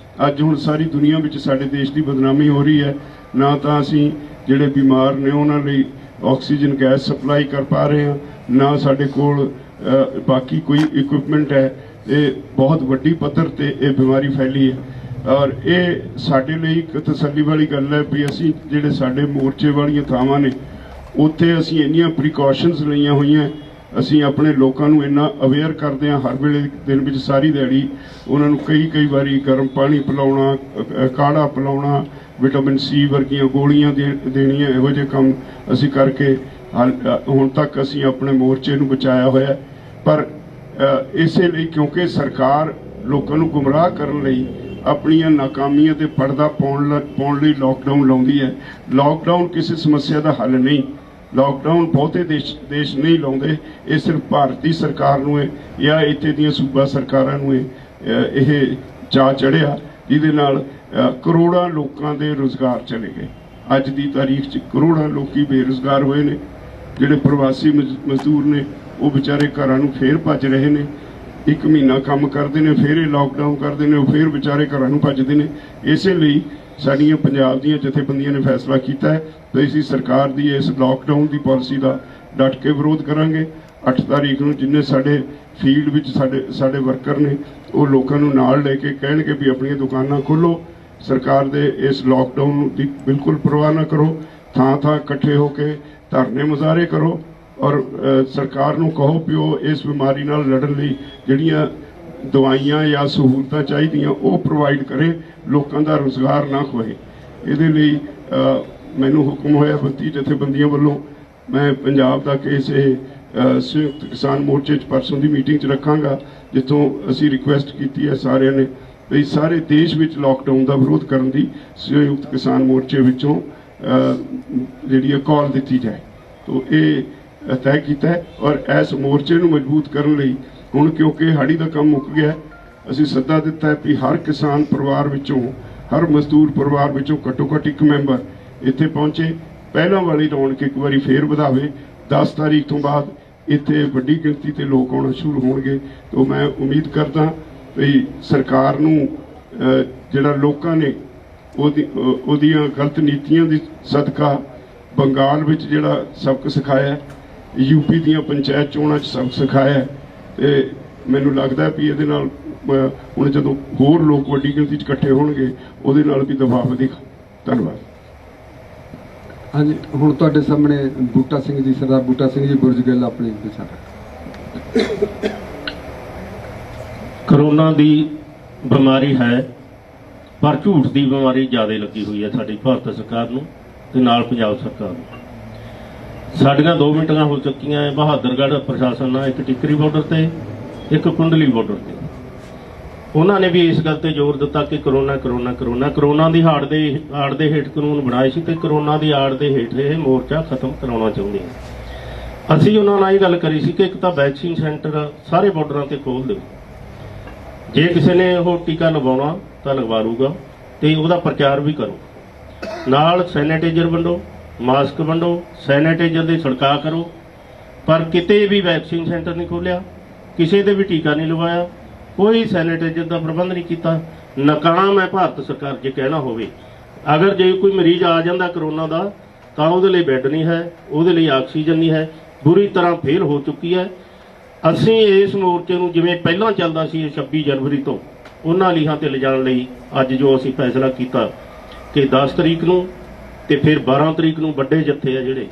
ਅੱਜ ਹੁਣ ਸਾਰੀ ਦੁਨੀਆ ਵਿੱਚ ਸਾਡੇ ਦੇਸ਼ ਦੀ ਬਦਨਾਮੀ ਹੋ ਰਹੀ ਹੈ। ਨਾ ਤਾਂ ਅਸੀਂ ਜਿਹੜੇ ਬਿਮਾਰ ਨੇ ਉਹਨਾਂ ਲਈ ਆਕਸੀਜਨ ਗੈਸ ਸਪਲਾਈ ਕਰ ਪਾ ਰਹੇ ਹਾਂ, ਨਾ ਸਾਡੇ ਕੋਲ ਬਾਕੀ ਕੋਈ ਇਕਵਿਪਮੈਂਟ ਹੈ। ਇਹ ਬਹੁਤ ਵੱਡੀ ਪੱਧਰ ਤੇ ਇਹ ਬਿਮਾਰੀ ਫੈਲੀ ਹੈ ਔਰ ਇਹ ਸਾਡੇ ਲਈ ਇੱਕ ਤਸੱਲੀ ਵਾਲੀ ਗੱਲ ਹੈ ਵੀ ਅਸੀਂ ਜਿਹੜੇ ਸਾਡੇ ਮੋਰਚੇ ਵਾਲੀਆਂ ਥਾਵਾਂ ਨੇ ਉੱਥੇ ਅਸੀਂ ਇੰਨੀਆਂ ਪ੍ਰੀਕਾਸ਼ਨਸ ਲਈਆਂ ਹੋਈਆਂ। ਅਸੀਂ ਆਪਣੇ ਲੋਕਾਂ ਨੂੰ ਇੰਨਾ ਅਵੇਅਰ ਕਰਦੇ ਹਾਂ। ਹਰ ਵੇਲੇ ਦਿਨ ਵਿੱਚ ਸਾਰੀ ਦਿਹਾੜੀ ਉਹਨਾਂ ਨੂੰ ਕਈ ਵਾਰੀ ਗਰਮ ਪਾਣੀ ਪਿਲਾਉਣਾ, ਕਾੜਾ ਪਿਲਾਉਣਾ, ਵਿਟਾਮਿਨ ਸੀ ਵਰਗੀਆਂ ਗੋਲੀਆਂ ਦੇਣੀਆਂ, ਇਹੋ ਜਿਹੇ ਕੰਮ ਅਸੀਂ ਕਰਕੇ ਹੁਣ ਤੱਕ ਅਸੀਂ ਆਪਣੇ ਮੋਰਚੇ ਨੂੰ ਬਚਾਇਆ ਹੋਇਆ। ਪਰ ਇਸੇ ਲਈ ਕਿਉਂਕਿ ਸਰਕਾਰ ਲੋਕਾਂ ਨੂੰ ਗੁੰਮਰਾਹ ਕਰਨ ਲਈ ਆਪਣੀਆਂ ਨਾਕਾਮੀਆਂ ਤੇ ਪਰਦਾ ਪਾਉਣ ਲਈ ਲਾਕਡਾਊਨ ਲਾਉਂਦੀ ਹੈ। ਲਾਕਡਾਊਨ ਕਿਸੇ ਸਮੱਸਿਆ ਦਾ ਹੱਲ ਨਹੀਂ। ਲਾਕਡਾਊਨ ਬਹੁਤੇ ਦੇਸ਼ ਨਹੀਂ ਲਾਉਂਦੇ। ਇਹ ਸਿਰਫ ਭਾਰਤੀ ਸਰਕਾਰ ਨੂੰ ਹੈ ਜਾਂ ਇੱਥੇ ਦੀਆਂ ਸੂਬਾ ਸਰਕਾਰਾਂ ਨੂੰ ਇਹ ਚਾਅ ਚੜਿਆ ਜਿਹਦੇ ਨਾਲ ਕਰੋੜਾਂ ਲੋਕਾਂ ਦੇ ਰੁਜ਼ਗਾਰ ਚਲੇ ਗਏ। ਅੱਜ ਦੀ ਤਾਰੀਖ 'ਚ ਕਰੋੜਾਂ ਲੋਕੀ ਬੇਰੁਜ਼ਗਾਰ ਹੋਏ ਨੇ। ਜਿਹੜੇ ਪ੍ਰਵਾਸੀ ਮਜ਼ਦੂਰ ਨੇ ਉਹ ਵਿਚਾਰੇ ਘਰਾਂ ਨੂੰ ਫੇਰ ਭੱਜ ਰਹੇ ਨੇ। ਇੱਕ ਮਹੀਨਾ ਕੰਮ ਕਰਦੇ ਨੇ, ਫਿਰ ਇਹ ਲਾਕਡਾਊਨ ਕਰਦੇ ਨੇ, ਉਹ ਫਿਰ ਵਿਚਾਰੇ ਘਰਾਂ ਨੂੰ ਭੱਜਦੇ ਨੇ। ਇਸੇ ਲਈ ਸਾਡੀਆਂ ਪੰਜਾਬ ਦੀਆਂ ਜਥੇਬੰਦੀਆਂ ਨੇ ਫੈਸਲਾ ਕੀਤਾ ਹੈ ਕਿ ਅਸੀਂ ਸਰਕਾਰ ਦੀ ਇਸ ਲਾਕਡਾਊਨ ਦੀ ਪਾਲਿਸੀ ਦਾ ਡਟ ਕੇ ਵਿਰੋਧ ਕਰਾਂਗੇ। 8 ਤਾਰੀਖ ਨੂੰ ਜਿੰਨੇ ਸਾਡੇ ਫੀਲਡ ਵਿੱਚ ਸਾਡੇ ਵਰਕਰ ਨੇ ਉਹ ਲੋਕਾਂ ਨੂੰ ਨਾਲ ਲੈ ਕੇ ਕਹਿਣਗੇ ਵੀ ਆਪਣੀਆਂ ਦੁਕਾਨਾਂ ਖੋਲ੍ਹੋ, ਸਰਕਾਰ ਦੇ ਇਸ ਲਾਕਡਾਊਨ ਦੀ ਬਿਲਕੁਲ ਪਰਵਾਹ ਨਾ ਕਰੋ, ਥਾਂ ਇਕੱਠੇ ਹੋ ਕੇ ਧਰਨੇ ਮੁਜ਼ਾਹਰੇ ਕਰੋ ਔਰ ਸਰਕਾਰ ਨੂੰ ਕਹੋ ਵੀ ਉਹ ਇਸ ਬਿਮਾਰੀ ਨਾਲ ਲੜਨ ਲਈ ਜਿਹੜੀਆਂ ਦਵਾਈਆਂ ਜਾਂ ਸਹੂਲਤਾਂ ਚਾਹੀਦੀਆਂ ਉਹ ਪ੍ਰੋਵਾਈਡ ਕਰੇ, ਲੋਕਾਂ ਦਾ ਰੁਜ਼ਗਾਰ ਨਾ ਖੋਏ। ਇਹਦੇ ਲਈ ਮੈਨੂੰ ਹੁਕਮ ਹੋਇਆ 32 ਜਥੇਬੰਦੀਆਂ ਵੱਲੋਂ ਮੈਂ ਪੰਜਾਬ ਦਾ ਕੇਸ ਇਹ ਸੰਯੁਕਤ ਕਿਸਾਨ ਮੋਰਚੇ 'ਚ ਪਰਸੋਂ ਦੀ ਮੀਟਿੰਗ 'ਚ ਰੱਖਾਂਗਾ, ਜਿੱਥੋਂ ਅਸੀਂ ਰਿਕੁਐਸਟ ਕੀਤੀ ਹੈ ਸਾਰਿਆਂ ਨੇ ਵੀ ਸਾਰੇ ਦੇਸ਼ ਵਿੱਚ ਲਾਕਡਾਊਨ ਦਾ ਵਿਰੋਧ ਕਰਨ ਦੀ ਸੰਯੁਕਤ ਕਿਸਾਨ ਮੋਰਚੇ ਵਿੱਚੋਂ ਜਿਹੜੀ ਕਾਲ ਦਿੱਤੀ ਜਾਏ। ਤੋ ਇਹ ਤੈਅ ਕੀਤਾ ਹੈ ਔਰ ਇਸ ਮੋਰਚੇ ਨੂੰ ਮਜ਼ਬੂਤ ਕਰਨ ਲਈ ਹੁਣ ਕਿਉਂਕਿ ਹਾੜੀ ਦਾ ਕੰਮ ਮੁੱਕ ਗਿਆ, ਅਸੀਂ ਸੱਦਾ ਦਿੱਤਾ ਹੈ ਕਿ ਹਰ ਕਿਸਾਨ ਪਰਿਵਾਰ ਵਿੱਚੋਂ, ਹਰ ਮਜ਼ਦੂਰ ਪਰਿਵਾਰ ਵਿੱਚੋਂ ਘੱਟੋ ਘੱਟ ਇੱਕ ਮੈਂਬਰ ਇੱਥੇ ਪਹੁੰਚੇ। ਪਹਿਲਾਂ ਵਾਲੀ ਰੌਣਕ ਇੱਕ ਵਾਰੀ ਫੇਰ ਵਧਾਵੇ। 10 ਤਾਰੀਖ ਤੋਂ ਬਾਅਦ ਇੱਥੇ ਵੱਡੀ ਗਿਣਤੀ ਤੇ ਲੋਕ ਆਉਣਾ ਸ਼ੁਰੂ ਹੋਣਗੇ। ਤਾਂ ਮੈਂ ਉਮੀਦ ਕਰਦਾ ਵੀ ਸਰਕਾਰ ਨੂੰ ਜਿਹੜਾ ਲੋਕਾਂ ਨੇ ਉਹਦੀਆਂ ਗਲਤ ਨੀਤੀਆਂ ਦੀ ਸਦਕਾ ਬੰਗਾਲ ਵਿੱਚ ਜਿਹੜਾ ਸਬਕ ਸਿਖਾਇਆ, ਯੂਪੀ ਦੀਆਂ ਪੰਚਾਇਤ ਚੋਣਾਂ 'ਚ ਸਬਕ ਸਿਖਾਇਆ, ਤੇ ਮੈਨੂੰ ਲੱਗਦਾ ਵੀ ਇਹਦੇ ਨਾਲ ਹੁਣ ਜਦੋਂ ਹੋਰ ਲੋਕ ਵੱਡੀ ਗਿਣਤੀ 'ਚ ਇਕੱਠੇ ਹੋਣਗੇ ਉਹਦੇ ਨਾਲ ਵੀ ਦਬਾਅ ਵਧੇਗਾ। ਧੰਨਵਾਦ। ਹਾਂਜੀ, ਹੁਣ ਤੁਹਾਡੇ ਸਾਹਮਣੇ ਬੂਟਾ ਸਿੰਘ ਜੀ, ਸਰਦਾਰ ਬੂਟਾ ਸਿੰਘ ਜੀ ਬੁਰਜ ਗਿੱਲ ਆਪਣੇ ਵਿਚਾਰ। ਕਰੋਨਾ ਦੀ ਬਿਮਾਰੀ ਹੈ ਪਰ ਝੂਠ ਦੀ ਬਿਮਾਰੀ ਜ਼ਿਆਦਾ ਲੱਗੀ ਹੋਈ ਹੈ ਸਾਡੀ ਭਾਰਤ ਸਰਕਾਰ ਨੂੰ ਤੇ ਨਾਲ ਪੰਜਾਬ ਸਰਕਾਰ ਨੂੰ। ਸਾਡੀਆਂ 2 ਮੀਟਿੰਗਾਂ ਹੋ ਚੁੱਕੀਆਂ ਹੈ ਬਹਾਦਰਗੜ੍ਹ ਪ੍ਰਸ਼ਾਸਨ ਨਾਲ, ਇੱਕ ਟਿੱਕਰੀ ਬਾਰਡਰ ਤੇ ਇੱਕ ਕੁੰਡਲੀ ਬਾਰਡਰ ਤੇ। ਉਹਨਾਂ ਨੇ ਵੀ ਇਸ ਗੱਲ ਤੇ ਜ਼ੋਰ ਦਿੱਤਾ ਕਿ ਕਰੋਨਾ ਦੀ ਆੜ ਦੇ ਹੇਠ ਕਾਨੂੰਨ ਬਣਾਏ ਸੀ ਤੇ ਕਰੋਨਾ ਦੀ ਆੜ ਦੇ ਹੇਠ ਇਹ ਮੋਰਚਾ ਖਤਮ ਕਰਾਉਣਾ ਚਾਹੁੰਦੇ ਆ। ਅਸੀਂ ਉਹਨਾਂ ਨਾਲ ਇਹ ਗੱਲ ਕਰੀ ਸੀ ਕਿ ਇੱਕ ਤਾਂ ਵੈਕਸੀਨ ਸੈਂਟਰ ਸਾਰੇ ਬਾਰਡਰਾਂ ਤੇ ਖੋਲ੍ਹ ਦਿਓ, ਜੇ ਕਿਸੇ ਨੇ ਉਹ ਟੀਕਾ ਲਗਵਾਉਣਾ ਤਾਂ ਲਗਵਾ ਲੂਗਾ ਤੇ ਉਹਦਾ ਪ੍ਰਚਾਰ ਵੀ ਕਰੋ, ਨਾਲ ਸੈਨੀਟਾਈਜ਼ਰ ਵੰਡੋ, ਮਾਸਕ ਵੰਡੋ, ਸੈਨੀਟਾਈਜ਼ਰ ਦੀ ਛਿੜਕਾਅ ਕਰੋ। ਪਰ ਕਿਤੇ ਵੀ ਵੈਕਸੀਨ ਸੈਂਟਰ ਨਹੀਂ ਖੋਲ੍ਹਿਆ, ਕਿਸੇ ਦੇ ਵੀ ਟੀਕਾ ਨਹੀਂ ਲਵਾਇਆ, ਕੋਈ ਸੈਨੀਟਾਈਜ਼ਰ ਦਾ ਪ੍ਰਬੰਧ ਨਹੀਂ ਕੀਤਾ। ਨਾਕਾਮ ਹੈ ਭਾਰਤ ਸਰਕਾਰ ਜੇ ਕਹਿਣਾ ਹੋਵੇ। ਅਗਰ ਜੇ ਕੋਈ ਮਰੀਜ਼ ਆ ਜਾਂਦਾ ਕਰੋਨਾ ਦਾ ਤਾਂ ਉਹਦੇ ਲਈ ਬੈੱਡ ਨਹੀਂ ਹੈ, ਉਹਦੇ ਲਈ ਆਕਸੀਜਨ ਨਹੀਂ ਹੈ, ਬੁਰੀ ਤਰ੍ਹਾਂ ਫੇਲ ਹੋ ਚੁੱਕੀ ਹੈ। ਅਸੀਂ ਇਸ ਮੋਰਚੇ ਨੂੰ ਜਿਵੇਂ ਪਹਿਲਾਂ ਚੱਲਦਾ ਸੀ 26 ਜਨਵਰੀ ਤੋਂ ਉਹਨਾਂ ਲੀਹਾਂ ਤੇ ਲਿਜਾਣ ਲਈ ਅੱਜ ਜੋ ਅਸੀਂ ਫੈਸਲਾ ਕੀਤਾ ਕਿ 10 ਤਰੀਕ ਨੂੰ ਤੇ ਫਿਰ 12 ਤਰੀਕ ਨੂੰ ਵੱਡੇ ਜੱਥੇ ਆ ਜਿਹੜੇ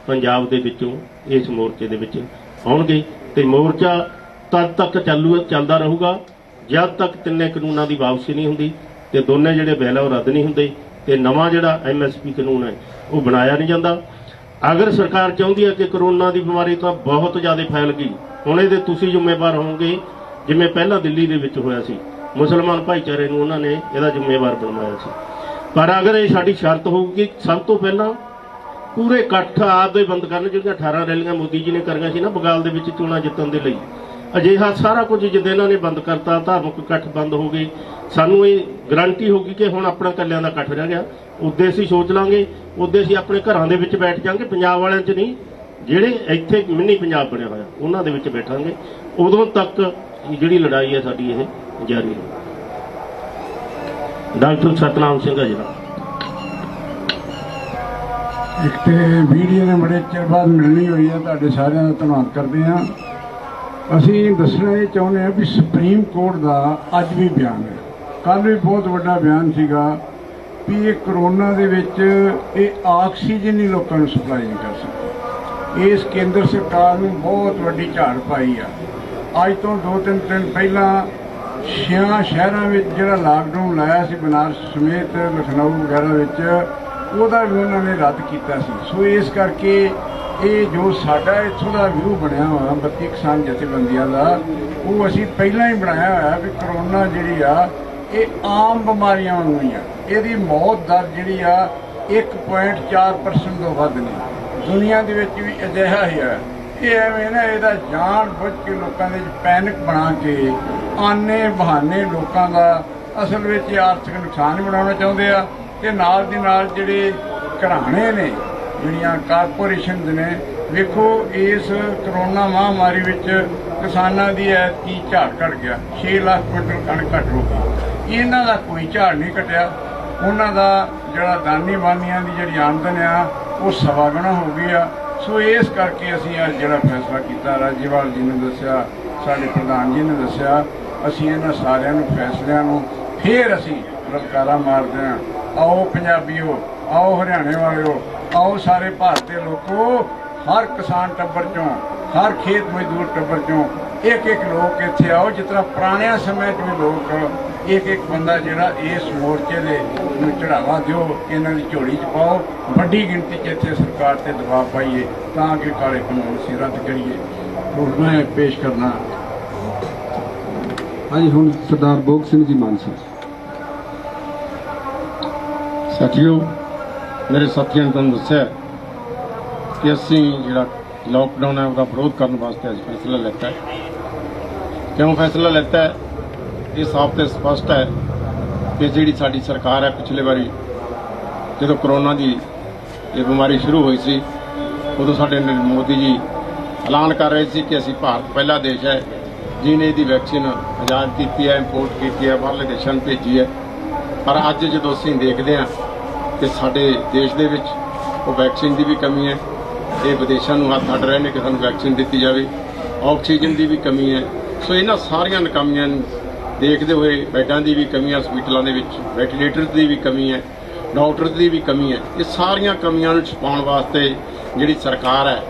ਪੰਜਾਬ ਦੇ ਵਿੱਚੋਂ ਇਸ ਮੋਰਚੇ ਦੇ ਵਿੱਚ ਆਉਣਗੇ ਤੇ ਮੋਰਚਾ ਤਦ ਤੱਕ ਚੱਲਦਾ ਰਹੂਗਾ ਜਦ ਤੱਕ ਤਿੰਨੇ ਕਾਨੂੰਨਾਂ ਦੀ ਵਾਪਸੀ ਨਹੀਂ ਹੁੰਦੀ ਤੇ ਦੋਨੇ ਜਿਹੜੇ ਬਿੱਲ ਉਹ ਰੱਦ ਨਹੀਂ ਹੁੰਦੇ ਤੇ ਨਵਾਂ ਜਿਹੜਾ MSP ਕਾਨੂੰਨ ਹੈ ਉਹ ਬਣਾਇਆ ਨਹੀਂ ਜਾਂਦਾ। ਅਗਰ ਸਰਕਾਰ ਚਾਹੁੰਦੀ ਹੈ ਕਿ ਕਰੋਨਾ ਦੀ ਬਿਮਾਰੀ ਤਾਂ ਬਹੁਤ ਜ਼ਿਆਦਾ ਫੈਲ ਗਈ, ਹੁਣ ਇਹਦੇ ਤੁਸੀਂ ਜ਼ਿੰਮੇਵਾਰ ਹੋਵੋਗੇ, ਜਿਵੇਂ ਪਹਿਲਾਂ ਦਿੱਲੀ ਦੇ ਵਿੱਚ ਹੋਇਆ ਸੀ, ਮੁਸਲਮਾਨ ਭਾਈਚਾਰੇ ਨੂੰ ਉਹਨਾਂ ਨੇ ਇਹਦਾ ਜ਼ਿੰਮੇਵਾਰ ਬਣਵਾਇਆ ਸੀ। ਪਰ ਅਗਰ ਇਹ ਸਾਡੀ ਸ਼ਰਤ ਹੋਊਗੀ, ਸਭ ਤੋਂ ਪਹਿਲਾਂ ਪੂਰੇ ਇਕੱਠ ਆਪਦੇ ਬੰਦ ਕਰਨ, ਜਿਹੜੀਆਂ 18 ਰੈਲੀਆਂ ਮੋਦੀ ਜੀ ਨੇ ਕਰੀਆਂ ਸੀ ਨਾ ਬਗਾਲ ਦੇ ਵਿੱਚ ਚੋਣਾਂ ਜਿੱਤਣ ਦੇ ਲਈ, ਅਜਿਹਾ ਸਾਰਾ ਕੁਝ ਜਿੱਦਾਂ ਇਹਨਾਂ ਨੇ ਬੰਦ ਕਰਤਾ, ਧਾਰਮਿਕ ਇਕੱਠ ਬੰਦ ਹੋ ਗਏ, ਸਾਨੂੰ ਇਹ ਗਰੰਟੀ ਹੋਗੀ ਕਿ ਹੁਣ ਆਪਣਾ ਇਕੱਲਿਆਂ ਦਾ ਇਕੱਠ ਰਹਿ ਗਿਆ। ਉੱਦੇ ਅਸੀਂ ਸੋਚ ਲਾਂਗੇ, ਉੱਦੇ ਅਸੀਂ ਆਪਣੇ ਘਰਾਂ ਦੇ ਵਿੱਚ ਬੈਠ ਜਾਾਂਗੇ, ਪੰਜਾਬ ਵਾਲਿਆਂ 'ਚ ਨਹੀਂ, ਜਿਹੜੇ ਇੱਥੇ ਮਿੰਨੀ ਪੰਜਾਬ ਬਣਿਆ ਹੋਇਆ ਉਹਨਾਂ ਦੇ ਵਿੱਚ ਬੈਠਾਂਗੇ। ਉਦੋਂ ਤੱਕ ਜਿਹੜੀ ਲੜਾਈ ਹੈ ਸਾਡੀ ਇਹ ਜਾਰੀ ਹੈ। ਡਾਕਟਰ ਸਤਨਾਮ ਸਿੰਘ ਹਜਰਾ। ਇੱਕ ਤੇ ਵੀਡੀਓ ਨੇ ਬੜੇ ਚਿਰ ਬਾਅਦ ਮਿਲਣੀ ਹੋਈ ਹੈ, ਤੁਹਾਡੇ ਸਾਰਿਆਂ ਦਾ ਧੰਨਵਾਦ ਕਰਦੇ ਹਾਂ। ਅਸੀਂ ਦੱਸਣਾ ਇਹ ਚਾਹੁੰਦੇ ਹਾਂ ਵੀ ਸੁਪਰੀਮ ਕੋਰਟ ਦਾ ਅੱਜ ਵੀ ਬਿਆਨ ਹੈ, ਕੱਲ੍ਹ ਵੀ ਬਹੁਤ ਵੱਡਾ ਬਿਆਨ ਸੀਗਾ ਵੀ ਇਹ ਕਰੋਨਾ ਦੇ ਵਿੱਚ ਇਹ ਆਕਸੀਜਨ ਹੀ ਲੋਕਾਂ ਨੂੰ ਸਪਲਾਈ ਨਹੀਂ ਕਰ ਸਕਦੀ। ਇਸ ਕੇਂਦਰ ਸਰਕਾਰ ਨੂੰ ਬਹੁਤ ਵੱਡੀ ਝਾੜ ਪਾਈ ਆ। ਅੱਜ ਤੋਂ 2-3 ਦਿਨ ਪਹਿਲਾਂ 6 ਸ਼ਹਿਰਾਂ ਵਿੱਚ ਜਿਹੜਾ ਲਾਕਡਾਊਨ ਲਾਇਆ ਸੀ, ਬਨਾਰਸ ਸਮੇਤ ਲਖਨਊ ਵਗੈਰਾ ਵਿੱਚ, ਉਹਦਾ ਵੀ ਉਹਨਾਂ ਨੇ ਰੱਦ ਕੀਤਾ ਸੀ। ਸੋ ਇਸ ਕਰਕੇ ਇਹ ਜੋ ਸਾਡਾ ਇੱਥੋਂ ਦਾ ਵਿਊ ਬਣਿਆ ਹੋਇਆ 32 ਕਿਸਾਨ ਜਥੇਬੰਦੀਆਂ ਦਾ, ਉਹ ਅਸੀਂ ਪਹਿਲਾਂ ਹੀ ਬਣਾਇਆ ਹੋਇਆ ਵੀ ਕਰੋਨਾ ਜਿਹੜੀ ਆ ਇਹ ਆਮ ਬਿਮਾਰੀਆਂ ਵਾਂਗੂ ਹੀ ਆ। ਇਹਦੀ ਮੌਤ ਦਰ ਜਿਹੜੀ ਆ 1.4% ਤੋਂ ਵੱਧ ਨਹੀਂ। ਦੁਨੀਆ ਦੇ ਵਿੱਚ ਵੀ ਅਜਿਹਾ ਹੀ ਹੈ। ਇਹ ਐਵੇਂ ਨਾ ਇਹਦਾ ਜਾਣ ਬੁੱਝ ਕੇ ਲੋਕਾਂ ਦੇ ਵਿੱਚ ਪੈਨਿਕ ਬਣਾ ਕੇ ਆਨੇ ਬਹਾਨੇ ਲੋਕਾਂ ਦਾ ਅਸਲ ਵਿੱਚ ਆਰਥਿਕ ਨੁਕਸਾਨ ਬਣਾਉਣਾ ਚਾਹੁੰਦੇ ਆ। ਤੇ ਨਾਲ ਦੀ ਨਾਲ ਜਿਹੜੇ ਘਰਾਣੇ ਨੇ, ਜਿਹੜੀਆਂ ਕਾਰਪੋਰੇਸ਼ਨਸ ਨੇ, ਵੇਖੋ ਇਸ ਕਰੋਨਾ ਮਹਾਮਾਰੀ ਵਿੱਚ ਕਿਸਾਨਾਂ ਦੀ ਐਤਕੀ ਝਾੜ ਘਟ ਗਿਆ, 6 ਲੱਖ ਕੁਇੰਟਲ ਕਣਕ ਘੱਟ ਹੋ ਗਈ। ਇਹਨਾਂ ਦਾ ਕੋਈ ਝਾੜ ਨਹੀਂ ਘਟਿਆ। ਉਹਨਾਂ ਦਾ ਜਿਹੜਾ ਦਾਨੀ ਬਾਨੀਆਂ ਦੀ ਜਿਹੜੀ ਆਮਦਨ ਆ ਉਹ 1.25 ਗੁਣਾ ਹੋ ਗਈ ਆ। ਸੋ ਇਸ ਕਰਕੇ ਅਸੀਂ ਅੱਜ ਜਿਹੜਾ ਫੈਸਲਾ ਕੀਤਾ, ਰਾਜੇਵਾਲ ਜੀ ਨੇ ਦੱਸਿਆ, ਸਾਡੇ ਪ੍ਰਧਾਨ ਜੀ ਨੇ ਦੱਸਿਆ, ਅਸੀਂ ਇਹਨਾਂ ਸਾਰਿਆਂ ਨੂੰ ਫੈਸਲਿਆਂ ਨੂੰ ਫੇਰ ਅਸੀਂ ਲਲਕਾਰਾ ਮਾਰਦੇ ਹਾਂ। ਆਓ ਪੰਜਾਬੀਓ, ਆਓ ਹਰਿਆਣੇ ਵਾਲਿਓ, ਆਓ ਸਾਰੇ ਭਾਰਤ ਦੇ ਲੋਕੋ, ਹਰ ਕਿਸਾਨ ਟੱਬਰ ਚੋਂ, ਹਰ ਖੇਤ ਮਜ਼ਦੂਰ ਟੱਬਰ ਚੋਂ ਇੱਕ ਲੋਕ ਇੱਥੇ ਆਓ। ਜਿਸ ਤਰ੍ਹਾਂ ਪੁਰਾਣਿਆਂ ਸਮੇਂ 'ਚ ਵੀ ਲੋਕ ਇੱਕ ਬੰਦਾ ਜਿਹੜਾ ਇਸ ਮੋਰਚੇ ਦੇ ਨੂੰ ਚੜਾਵਾ ਦਿਓ, ਇਹਨਾਂ ਦੀ ਝੋਲੀ 'ਚ ਪਾਓ, ਵੱਡੀ ਗਿਣਤੀ 'ਚ ਇੱਥੇ ਸਰਕਾਰ ਤੇ ਦਬਾਅ ਪਾਈਏ ਤਾਂ ਕਿ ਕਾਲੇ ਕਾਨੂੰਨ ਅਸੀਂ ਰੱਦ ਕਰੀਏ। ਹੁਣ ਮੈਂ ਪੇਸ਼ ਕਰਨਾ ਹਾਂਜੀ, ਹੁਣ ਸਰਦਾਰ ਭੋਗ ਸਿੰਘ ਜੀ ਮਾਨਸਾ। ਸਾਥੀਓ, ਮੇਰੇ ਸਾਥੀਆਂ ਨੇ ਤੁਹਾਨੂੰ ਦੱਸਿਆ ਕਿ ਅਸੀਂ ਜਿਹੜਾ ਲਾਕਡਾਊਨ ਹੈ ਉਹਦਾ ਵਿਰੋਧ ਕਰਨ ਵਾਸਤੇ ਅੱਜ ਫੈਸਲਾ ਲਿੱਤਾ ਹੈ। ਕਿਉਂ ਫੈਸਲਾ ਲਿੱਤਾ ਹੈ? ਇਹ ਸਾਫ਼ ਤੇ ਸਪਸ਼ਟ ਹੈ ਕਿ ਜਿਹੜੀ ਸਾਡੀ ਸਰਕਾਰ ਹੈ, ਪਿਛਲੇ ਵਾਰੀ ਜਦੋਂ ਕਰੋਨਾ ਦੀ ਇਹ ਬਿਮਾਰੀ ਸ਼ੁਰੂ ਹੋਈ ਸੀ, ਉਦੋਂ ਸਾਡੇ ਮੋਦੀ ਜੀ ਐਲਾਨ ਕਰ ਰਹੇ ਸੀ ਕਿ ਅਸੀਂ ਭਾਰਤ ਪਹਿਲਾ ਦੇਸ਼ ਹੈ ਜਿਹਨੇ ਇਹਦੀ ਵੈਕਸੀਨ ਆਯਾਤ ਕੀਤੀ ਹੈ, ਇੰਪੋਰਟ ਕੀਤੀ ਹੈ, ਬਾਹਰਲੇ ਦੇਸ਼ਾਂ ਨੂੰ ਭੇਜੀ ਹੈ। ਪਰ ਅੱਜ ਜਦੋਂ ਅਸੀਂ ਦੇਖਦੇ ਹਾਂ ਕਿ ਸਾਡੇ ਦੇਸ਼ ਦੇ ਵਿੱਚ ਉਹ ਵੈਕਸੀਨ ਦੀ ਵੀ ਕਮੀ ਹੈ, ਇਹ ਵਿਦੇਸ਼ਾਂ ਨੂੰ ਹੱਥ ਅੱਡ ਰਹੇ ਨੇ ਕਿ ਸਾਨੂੰ ਵੈਕਸੀਨ ਦਿੱਤੀ ਜਾਵੇ, ਆਕਸੀਜਨ ਦੀ ਵੀ ਕਮੀ ਹੈ। ਸੋ ਇਹਨਾਂ ਸਾਰੀਆਂ ਨਾਕਾਮੀਆਂ ਨੂੰ ਦੇਖਦੇ ਹੋਏ ਬੈੱਡਾਂ ਦੀ ਵੀ ਕਮੀ ਹੈ, ਹਸਪੀਟਲਾਂ ਦੇ ਵਿੱਚ ਵੈਂਟੀਲੇਟਰ ਦੀ ਵੀ ਕਮੀ ਹੈ, ਡਾਕਟਰ ਦੀ ਵੀ ਕਮੀ ਹੈ। ਇਹ ਸਾਰੀਆਂ ਕਮੀਆਂ ਨੂੰ ਛੁਪਾਉਣ ਵਾਸਤੇ ਜਿਹੜੀ ਸਰਕਾਰ ਹੈ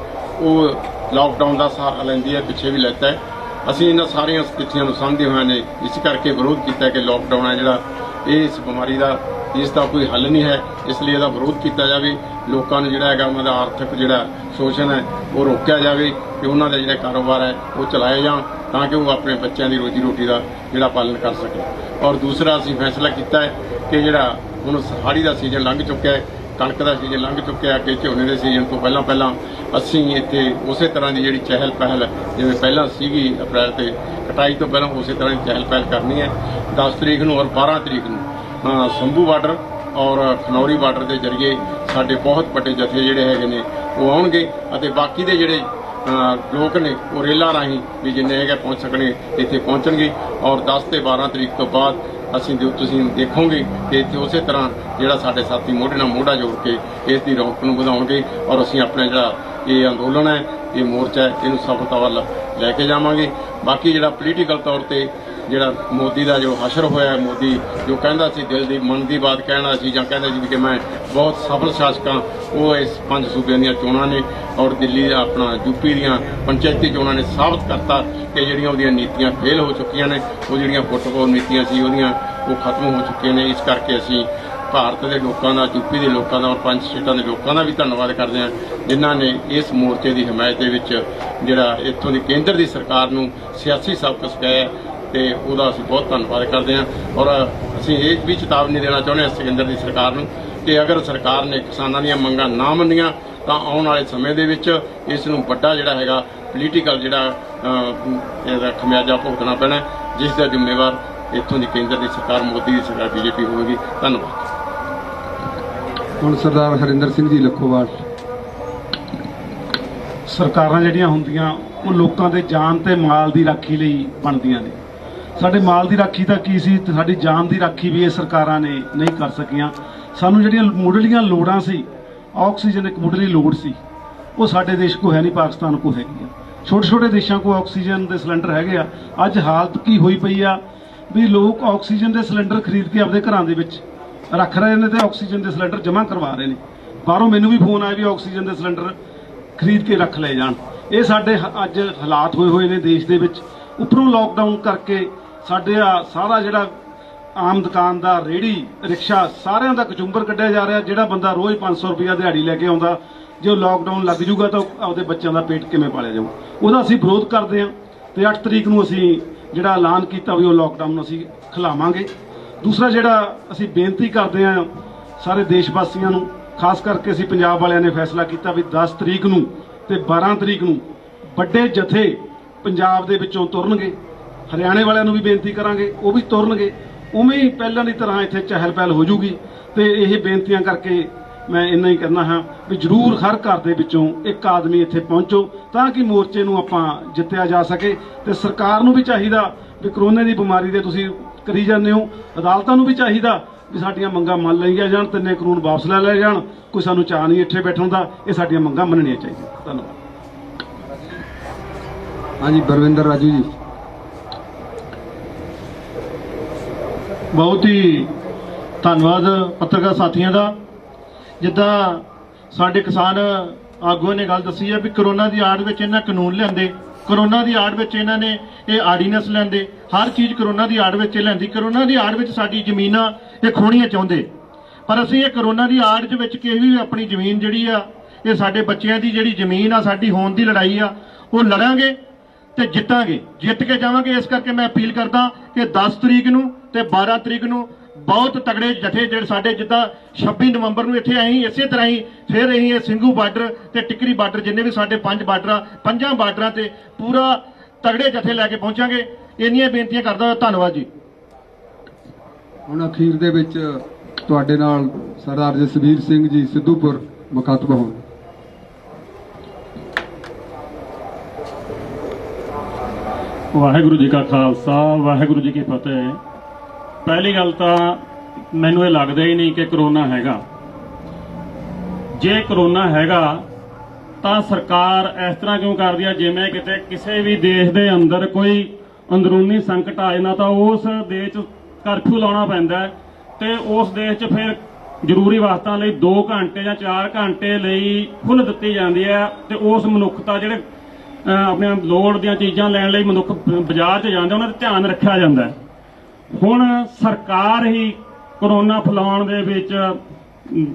ਉਹ ਲਾਕਡਾਊਨ ਦਾ ਸਹਾਰਾ ਲੈਂਦੀ ਹੈ, ਪਿੱਛੇ ਵੀ ਲੈਤਾ ਹੈ। ਅਸੀਂ ਇਹਨਾਂ ਸਾਰੀਆਂ ਸਥਿਤੀਆਂ ਨੂੰ ਸਮਝਦੇ ਹੋਏ ਨੇ ਇਸ ਕਰਕੇ ਵਿਰੋਧ ਕੀਤਾ ਕਿ ਲਾਕਡਾਊਨ ਹੈ ਜਿਹੜਾ ਇਹ ਇਸ ਬਿਮਾਰੀ ਦਾ, ਇਸ ਦਾ ਕੋਈ ਹੱਲ ਨਹੀਂ ਹੈ। ਇਸ ਲਈ ਇਹਦਾ ਵਿਰੋਧ ਕੀਤਾ ਜਾਵੇ। ਲੋਕਾਂ ਨੂੰ ਜਿਹੜਾ ਹੈਗਾ ਉਹਨਾਂ ਦਾ ਆਰਥਿਕ ਜਿਹੜਾ ਸ਼ੋਸ਼ਣ ਹੈ ਉਹ ਰੋਕਿਆ ਜਾਵੇ ਕਿ ਉਹਨਾਂ ਦੇ ਜਿਹੜੇ ਕਾਰੋਬਾਰ ਹੈ ਉਹ ਚਲਾਏ ਜਾਣ ਤਾਂ ਕਿ ਉਹ ਆਪਣੇ ਬੱਚਿਆਂ ਦੀ ਰੋਜੀ ਰੋਟੀ ਦਾ ਜਿਹੜਾ ਪਾਲਣ ਕਰ ਸਕੇ। ਔਰ ਦੂਸਰਾ ਅਸੀਂ ਫੈਸਲਾ ਕੀਤਾ ਹੈ ਕਿ ਜਿਹੜਾ ਹੁਣ ਹਾੜੀ ਦਾ ਸੀਜ਼ਨ ਲੰਘ ਚੁੱਕਿਆ ਹੈ, ਕਣਕ ਦਾ ਸੀਜ਼ਨ ਲੰਘ ਚੁੱਕਿਆ ਕਿ ਝੋਨੇ ਦੇ ਸੀਜ਼ਨ ਤੋਂ ਪਹਿਲਾਂ ਅਸੀਂ ਇੱਥੇ ਉਸੇ ਤਰ੍ਹਾਂ ਦੀ ਜਿਹੜੀ ਚਹਿਲ ਪਹਿਲ ਜਿਵੇਂ ਪਹਿਲਾਂ ਸੀਗੀ ਅਪ੍ਰੈਲ ਤੇ ਕਟਾਈ ਤੋਂ ਪਹਿਲਾਂ ਉਸੇ ਤਰ੍ਹਾਂ ਦੀ ਚਹਿਲ ਪਹਿਲ ਕਰਨੀ ਹੈ। 10 ਤਰੀਕ ਨੂੰ ਔਰ 12 ਤਰੀਕ ਨੂੰ ਸੰਭੂ ਬਾਰਡਰ ਔਰ ਖਨੌਰੀ ਬਾਰਡਰ ਦੇ ਜ਼ਰੀਏ ਸਾਡੇ ਬਹੁਤ ਵੱਡੇ ਜਥੇ ਜਿਹੜੇ ਹੈਗੇ ਨੇ ਉਹ ਆਉਣਗੇ ਅਤੇ ਬਾਕੀ ਦੇ ਜਿਹੜੇ ਲੋਕ ਨੇ ਉਹ ਰੇਲਾਂ ਰਾਹੀਂ ਵੀ ਜਿੰਨੇ ਹੈਗੇ ਪਹੁੰਚ ਸਕਣੇ ਇੱਥੇ ਪਹੁੰਚਣਗੇ। ਔਰ 10 ਤੇ 12 ਤਰੀਕ ਤੋਂ ਬਾਅਦ ਤੁਸੀਂ ਦੇਖੋਗੇ ਕਿ ਇੱਥੇ ਉਸੇ ਤਰ੍ਹਾਂ ਜਿਹੜਾ ਸਾਡੇ ਸਾਥੀ ਮੋਢੇ ਨਾਲ ਮੋਢਾ ਜੋੜ ਕੇ ਇਸ ਦੀ ਰੌਣਕ ਨੂੰ ਵਧਾਉਣਗੇ ਔਰ ਅਸੀਂ ਆਪਣਾ ਜਿਹੜਾ ਇਹ ਅੰਦੋਲਨ ਹੈ, ਇਹ ਮੋਰਚਾ ਹੈ, ਇਹਨੂੰ ਸਫਲਤਾ ਵੱਲ ਲੈ ਕੇ ਜਾਵਾਂਗੇ। ਬਾਕੀ ਜਿਹੜਾ ਪੋਲੀਟੀਕਲ ਤੌਰ ਤੇ ਜਿਹੜਾ ਮੋਦੀ ਦਾ ਜੋ ਹਸ਼ਰ ਹੋਇਆ, ਮੋਦੀ ਜੋ ਕਹਿੰਦਾ ਸੀ ਦਿਲ ਦੀ ਮਨ ਦੀ ਬਾਤ ਕਹਿਣਾ ਸੀ ਜਾਂ ਕਹਿੰਦਾ ਸੀ ਕਿ ਮੈਂ ਬਹੁਤ ਸਫਲ ਸ਼ਾਸਕ ਹਾਂ, ਉਹ ਇਸ 5 ਸੂਬਿਆਂ ਦੀਆਂ ਚੋਣਾਂ ਨੇ ਔਰ ਦਿੱਲੀ ਦਾ ਆਪਣਾ ਯੂਪੀ ਦੀਆਂ ਪੰਚਾਇਤੀ ਚੋਣਾਂ ਨੇ ਸਾਬਤ ਕਰਤਾ ਕਿ ਜਿਹੜੀਆਂ ਉਹਦੀਆਂ ਨੀਤੀਆਂ ਫੇਲ ਹੋ ਚੁੱਕੀਆਂ ਨੇ, ਉਹ ਜਿਹੜੀਆਂ ਫੁੱਟਬਾਲ ਨੀਤੀਆਂ ਸੀ ਉਹਦੀਆਂ ਉਹ ਖਤਮ ਹੋ ਚੁੱਕੀਆਂ ਨੇ। ਇਸ ਕਰਕੇ ਅਸੀਂ ਭਾਰਤ ਦੇ ਲੋਕਾਂ ਦਾ, ਯੂਪੀ ਦੇ ਲੋਕਾਂ ਦਾ ਔਰ 5 ਸਟੇਟਾਂ ਦੇ ਲੋਕਾਂ ਦਾ ਵੀ ਧੰਨਵਾਦ ਕਰਦੇ ਹਾਂ ਜਿਨ੍ਹਾਂ ਨੇ ਇਸ ਮੋਰਚੇ ਦੀ ਹਮਾਇਤ ਦੇ ਵਿੱਚ ਜਿਹੜਾ ਇੱਥੋਂ ਦੀ ਕੇਂਦਰ ਦੀ ਸਰਕਾਰ ਨੂੰ ਸਿਆਸੀ ਸਬਕ ਸਿਖਾਇਆ ਤੇ ਉਹਦਾ ਅਸੀਂ ਬਹੁਤ ਧੰਨਵਾਦ ਕਰਦੇ ਹਾਂ। ਔਰ ਅਸੀਂ ਇਹ ਵੀ ਚੇਤਾਵਨੀ ਦੇਣਾ ਚਾਹੁੰਦੇ ਹਾਂ ਕੇਂਦਰ ਦੀ ਸਰਕਾਰ ਨੂੰ ਕਿ ਅਗਰ ਸਰਕਾਰ ਨੇ ਕਿਸਾਨਾਂ ਦੀਆਂ ਮੰਗਾਂ ਨਾ ਮੰਨੀਆਂ ਤਾਂ ਆਉਣ ਵਾਲੇ ਸਮੇਂ ਦੇ ਵਿੱਚ ਇਸ ਨੂੰ ਵੱਡਾ ਜਿਹੜਾ ਹੈਗਾ ਪੋਲੀਟੀਕਲ ਜਿਹੜਾ ਇਹਦਾ ਖਮਿਆਜਾ ਭੁਗਤਣਾ ਪੈਣਾ, ਜਿਸ ਦਾ ਜ਼ਿੰਮੇਵਾਰ ਇੱਥੋਂ ਦੀ ਕੇਂਦਰ ਦੀ ਸਰਕਾਰ, ਮੋਦੀ ਦੀ ਸਰਕਾਰ, ਬੀਜੇਪੀ ਹੋਵੇਗੀ। ਧੰਨਵਾਦ। ਹੁਣ ਸਰਦਾਰ ਹਰਿੰਦਰ ਸਿੰਘ ਜੀ ਲੱਖੋਵਾਲ। ਸਰਕਾਰਾਂ ਜਿਹੜੀਆਂ ਹੁੰਦੀਆਂ ਉਹ ਲੋਕਾਂ ਦੇ ਜਾਨ ਤੇ ਮਾਲ ਦੀ ਰਾਖੀ ਲਈ ਬਣਦੀਆਂ ਨੇ। ਸਾਡੇ ਮਾਲ ਦੀ ਰਾਖੀ ਤਾਂ ਕੀ ਸੀ ਤੇ ਸਾਡੀ ਜਾਨ ਦੀ ਰਾਖੀ ਵੀ ਇਹ ਸਰਕਾਰਾਂ ਨੇ ਨਹੀਂ ਕਰ ਸਕੀਆਂ। ਸਾਨੂੰ ਜਿਹੜੀਆਂ ਮੁੱਢਲੀਆਂ ਲੋੜਾਂ ਸੀ, ਆਕਸੀਜਨ ਇੱਕ ਮੁੱਢਲੀ ਲੋੜ ਸੀ, ਉਹ ਸਾਡੇ ਦੇਸ਼ ਕੋ ਹੈ ਨਹੀਂ, ਪਾਕਿਸਤਾਨ ਕੋ ਹੈਗੀ ਆ। ਛੋਟੇ ਛੋਟੇ ਦੇਸ਼ਾਂ ਕੋ ਆਕਸੀਜਨ ਦੇ ਸਿਲੰਡਰ ਹੈਗੇ ਆ। ਅੱਜ ਹਾਲਤ ਕੀ ਹੋਈ ਪਈ ਆ ਵੀ ਲੋਕ ਆਕਸੀਜਨ ਦੇ ਸਿਲੰਡਰ ਖਰੀਦ ਕੇ ਆਪਦੇ ਘਰਾਂ ਦੇ ਵਿੱਚ ਰੱਖ ਰਹੇ ਨੇ ਤੇ ਆਕਸੀਜਨ ਦੇ ਸਿਲੰਡਰ ਜਮ੍ਹਾਂ ਕਰਵਾ ਰਹੇ ਨੇ। ਬਾਹਰੋਂ ਮੈਨੂੰ ਵੀ ਫੋਨ ਆਇਆ ਵੀ ਆਕਸੀਜਨ ਦੇ ਸਿਲੰਡਰ ਖਰੀਦ ਕੇ ਰੱਖ ਲਏ ਜਾਣ। ਇਹ ਸਾਡੇ ਅੱਜ ਹਾਲਾਤ ਹੋਏ ਨੇ ਦੇਸ਼ ਦੇ ਵਿੱਚ। ਉੱਪਰੋਂ ਲਾਕਡਾਊਨ ਕਰਕੇ ਸਾਡੇ ਸਾਰਾ ਜਿਹੜਾ ਆਮ ਦੁਕਾਨਦਾਰ, ਰੇਹੜੀ, ਰਿਕਸ਼ਾ, ਸਾਰਿਆਂ ਦਾ ਕਚੁੰਬਰ ਕੱਢਿਆ ਜਾ ਰਿਹਾ। ਜਿਹੜਾ ਬੰਦਾ ਰੋਜ਼ 500 ਰੁਪਇਆ ਦਿਹਾੜੀ ਲੈ ਕੇ ਆਉਂਦਾ, ਜੇ ਲਾਕਡਾਊਨ ਲੱਗ ਜੂਗਾ ਤਾਂ ਆਪਦੇ ਬੱਚਿਆਂ ਦਾ ਪੇਟ ਕਿਵੇਂ ਪਾਲਿਆ ਜਾਊ? ਉਹਦਾ ਅਸੀਂ ਵਿਰੋਧ ਕਰਦੇ ਹਾਂ ਤੇ 8 ਤਰੀਕ ਨੂੰ ਅਸੀਂ ਜਿਹੜਾ ਐਲਾਨ ਕੀਤਾ ਵੀ ਉਹ ਲਾਕਡਾਊਨ ਅਸੀਂ ਖਿਲਾਵਾਂਗੇ। ਦੂਸਰਾ ਜਿਹੜਾ ਅਸੀਂ ਬੇਨਤੀ ਕਰਦੇ ਹਾਂ ਸਾਰੇ ਦੇਸ਼ ਵਾਸੀਆਂ ਨੂੰ, ਖਾਸ ਕਰਕੇ ਅਸੀਂ ਪੰਜਾਬ ਵਾਲਿਆਂ ਨੇ ਫੈਸਲਾ ਕੀਤਾ ਵੀ 10 ਤਰੀਕ ਨੂੰ ਤੇ 12 ਤਰੀਕ ਨੂੰ ਵੱਡੇ ਜਥੇ ਪੰਜਾਬ ਦੇ ਵਿੱਚੋਂ ਤੁਰਨਗੇ। ਹਰਿਆਣੇ ਵਾਲਿਆਂ ਨੂੰ ਵੀ ਬੇਨਤੀ ਕਰਾਂਗੇ, ਉਹ ਵੀ ਤੁਰਨਗੇ। ਉਵੇਂ ਹੀ ਪਹਿਲਾਂ ਦੀ ਤਰ੍ਹਾਂ ਇੱਥੇ ਚਹਿਲ ਪਹਿਲ ਹੋ ਜੂਗੀ। ਤੇ ਇਹ ਬੇਨਤੀਆਂ ਕਰਕੇ ਮੈਂ ਇੰਨਾ ਹੀ ਕਹਿਣਾ ਹਾਂ ਵੀ ਜ਼ਰੂਰ ਹਰ ਘਰ ਦੇ ਵਿੱਚੋਂ ਇੱਕ ਆਦਮੀ ਇੱਥੇ ਪਹੁੰਚੋ ਤਾਂ ਕਿ ਮੋਰਚੇ ਨੂੰ ਆਪਾਂ ਜਿੱਤਿਆ ਜਾ ਸਕੇ। ਤੇ ਸਰਕਾਰ ਨੂੰ ਵੀ ਚਾਹੀਦਾ ਵੀ ਕਰੋਨੇ ਦੀ ਬਿਮਾਰੀ ਦੇ ਤੁਸੀਂ ਕਰੀ ਜਾਂਦੇ ਹੋ, ਅਦਾਲਤਾਂ ਨੂੰ ਵੀ ਚਾਹੀਦਾ ਵੀ ਸਾਡੀਆਂ ਮੰਗਾਂ ਮੰਨ ਲਈਆਂ ਜਾਣ, ਤਿੰਨੇ ਕਾਨੂੰਨ ਵਾਪਸ ਲੈ ਲਏ ਜਾਣ। ਕੋਈ ਸਾਨੂੰ ਚਾਅ ਨਹੀਂ ਇੱਥੇ ਬੈਠਣ ਦਾ, ਇਹ ਸਾਡੀਆਂ ਮੰਗਾਂ ਮੰਨਣੀਆਂ ਚਾਹੀਦੀਆਂ। ਧੰਨਵਾਦ। ਹਾਂਜੀ, ਬਰਵਿੰਦਰ ਰਾਜੂ ਜੀ। ਬਹੁਤ ਹੀ ਧੰਨਵਾਦ ਪੱਤਰਕਾਰ ਸਾਥੀਆਂ ਦਾ। ਜਿੱਦਾਂ ਸਾਡੇ ਕਿਸਾਨ ਆਗੂਆਂ ਨੇ ਗੱਲ ਦੱਸੀ ਹੈ ਵੀ ਕਰੋਨਾ ਦੀ ਆੜ ਵਿੱਚ ਇਹਨਾਂ ਕਾਨੂੰਨ ਲਿਆਂਦੇ, ਕਰੋਨਾ ਦੀ ਆੜ ਵਿੱਚ ਇਹਨਾਂ ਨੇ ਇਹ ਆਰਡੀਨੈਂਸ ਲੈਂਦੇ, ਹਰ ਚੀਜ਼ ਕਰੋਨਾ ਦੀ ਆੜ ਵਿੱਚ ਲੈਂਦੀ। ਕਰੋਨਾ ਦੀ ਆੜ ਵਿੱਚ ਸਾਡੀ ਜ਼ਮੀਨਾਂ ਇਹ ਖੋਣੀਆਂ ਚਾਹੁੰਦੇ, ਪਰ ਅਸੀਂ ਇਹ ਕਰੋਨਾ ਦੀ ਆੜ ਦੇ ਵਿੱਚ ਕਿਸੇ ਵੀ ਆਪਣੀ ਜ਼ਮੀਨ ਜਿਹੜੀ ਆ, ਇਹ ਸਾਡੇ ਬੱਚਿਆਂ ਦੀ ਜਿਹੜੀ ਜ਼ਮੀਨ ਆ, ਸਾਡੀ ਹੋਣ ਦੀ ਲੜਾਈ ਆ, ਉਹ ਲੜਾਂਗੇ ਤੇ ਜਿੱਤਾਂਗੇ, ਜਿੱਤ ਕੇ ਜਾਵਾਂਗੇ। ਇਸ ਕਰਕੇ ਮੈਂ ਅਪੀਲ ਕਰਦਾ ਕਿ 10 ਤਰੀਕ ਨੂੰ ਤੇ 12 ਤਰੀਕ ਨੂੰ ਬਹੁਤ ਤਗੜੇ ਜਥੇ ਜਿਹੜੇ ਸਾਡੇ, ਜਿੱਦਾਂ 26 ਨਵੰਬਰ ਨੂੰ ਇੱਥੇ ਆਈ, ਇਸੇ ਤਰ੍ਹਾਂ ਹੀ ਫਿਰ ਅਸੀਂ ਇਹ ਸਿੰਘੂ ਬਾਰਡਰ ਤੇ ਟਿਕਰੀ ਬਾਰਡਰ, ਜਿੰਨੇ ਵੀ ਸਾਡੇ 5 ਬਾਰਡਰ ਆ, 5 ਬਾਰਡਰਾਂ ਤੇ ਪੂਰਾ ਤਗੜੇ ਜਥੇ ਲੈ ਕੇ ਪਹੁੰਚਾਂਗੇ। ਇੰਨੀਆਂ ਬੇਨਤੀਆਂ ਕਰਦਾ ਹਾਂ। ਧੰਨਵਾਦ ਜੀ। ਹੁਣ ਅਖੀਰ ਦੇ ਵਿੱਚ ਤੁਹਾਡੇ ਨਾਲ ਸਰਦਾਰ ਜਸਵੀਰ ਸਿੰਘ ਜੀ ਸਿੱਧੂਪੁਰ ਮੁਖਾਤਬ ਹੋਣ। ਵਾਹਿਗੁਰੂ ਜੀ ਕਾ ਖਾਲਸਾ, ਵਾਹਿਗੁਰੂ ਜੀ ਕੀ ਫਤਿਹ। ਪਹਿਲੀ ਗੱਲ ਤਾਂ ਮੈਨੂੰ ਇਹ ਲੱਗਦਾ ਹੀ ਨਹੀਂ ਕਿ ਕਰੋਨਾ ਹੈਗਾ। ਜੇ ਕਰੋਨਾ ਹੈਗਾ ਤਾਂ ਸਰਕਾਰ ਇਸ ਤਰ੍ਹਾਂ ਕਿਉਂ ਕਰਦੀ ਆ ਜਿਵੇਂ ਕਿਤੇ ਕਿਸੇ ਵੀ ਦੇਸ਼ ਦੇ ਅੰਦਰ ਕੋਈ ਅੰਦਰੂਨੀ ਸੰਕਟ ਆ ਜਾਂਦਾ ਤਾਂ ਉਸ ਦੇਸ਼ 'ਚ ਕਰਫਿਊ ਲਾਉਣਾ ਪੈਂਦਾ ਤੇ ਉਸ ਦੇਸ਼ 'ਚ ਫਿਰ ਜ਼ਰੂਰੀ ਵਸਤਾਂ ਲਈ 2 ਘੰਟੇ ਜਾਂ 4 ਘੰਟੇ ਲਈ ਖੁੱਲ੍ਹ ਦਿੱਤੀ ਜਾਂਦੀ ਹੈ ਤੇ ਉਸ ਮਨੁੱਖਤਾ ਜਿਹੜੇ ਆਪਣੀਆਂ ਲੋੜ ਦੀਆਂ ਚੀਜ਼ਾਂ ਲੈਣ ਲਈ ਮਨੁੱਖ ਬਾਜ਼ਾਰ 'ਚ ਜਾਂਦੇ ਉਹਨਾਂ ਦਾ ਧਿਆਨ ਰੱਖਿਆ ਜਾਂਦਾ ਹੈ। ਹੁਣ ਸਰਕਾਰ ਹੀ ਕਰੋਨਾ ਫੈਲਾਉਣ ਦੇ ਵਿੱਚ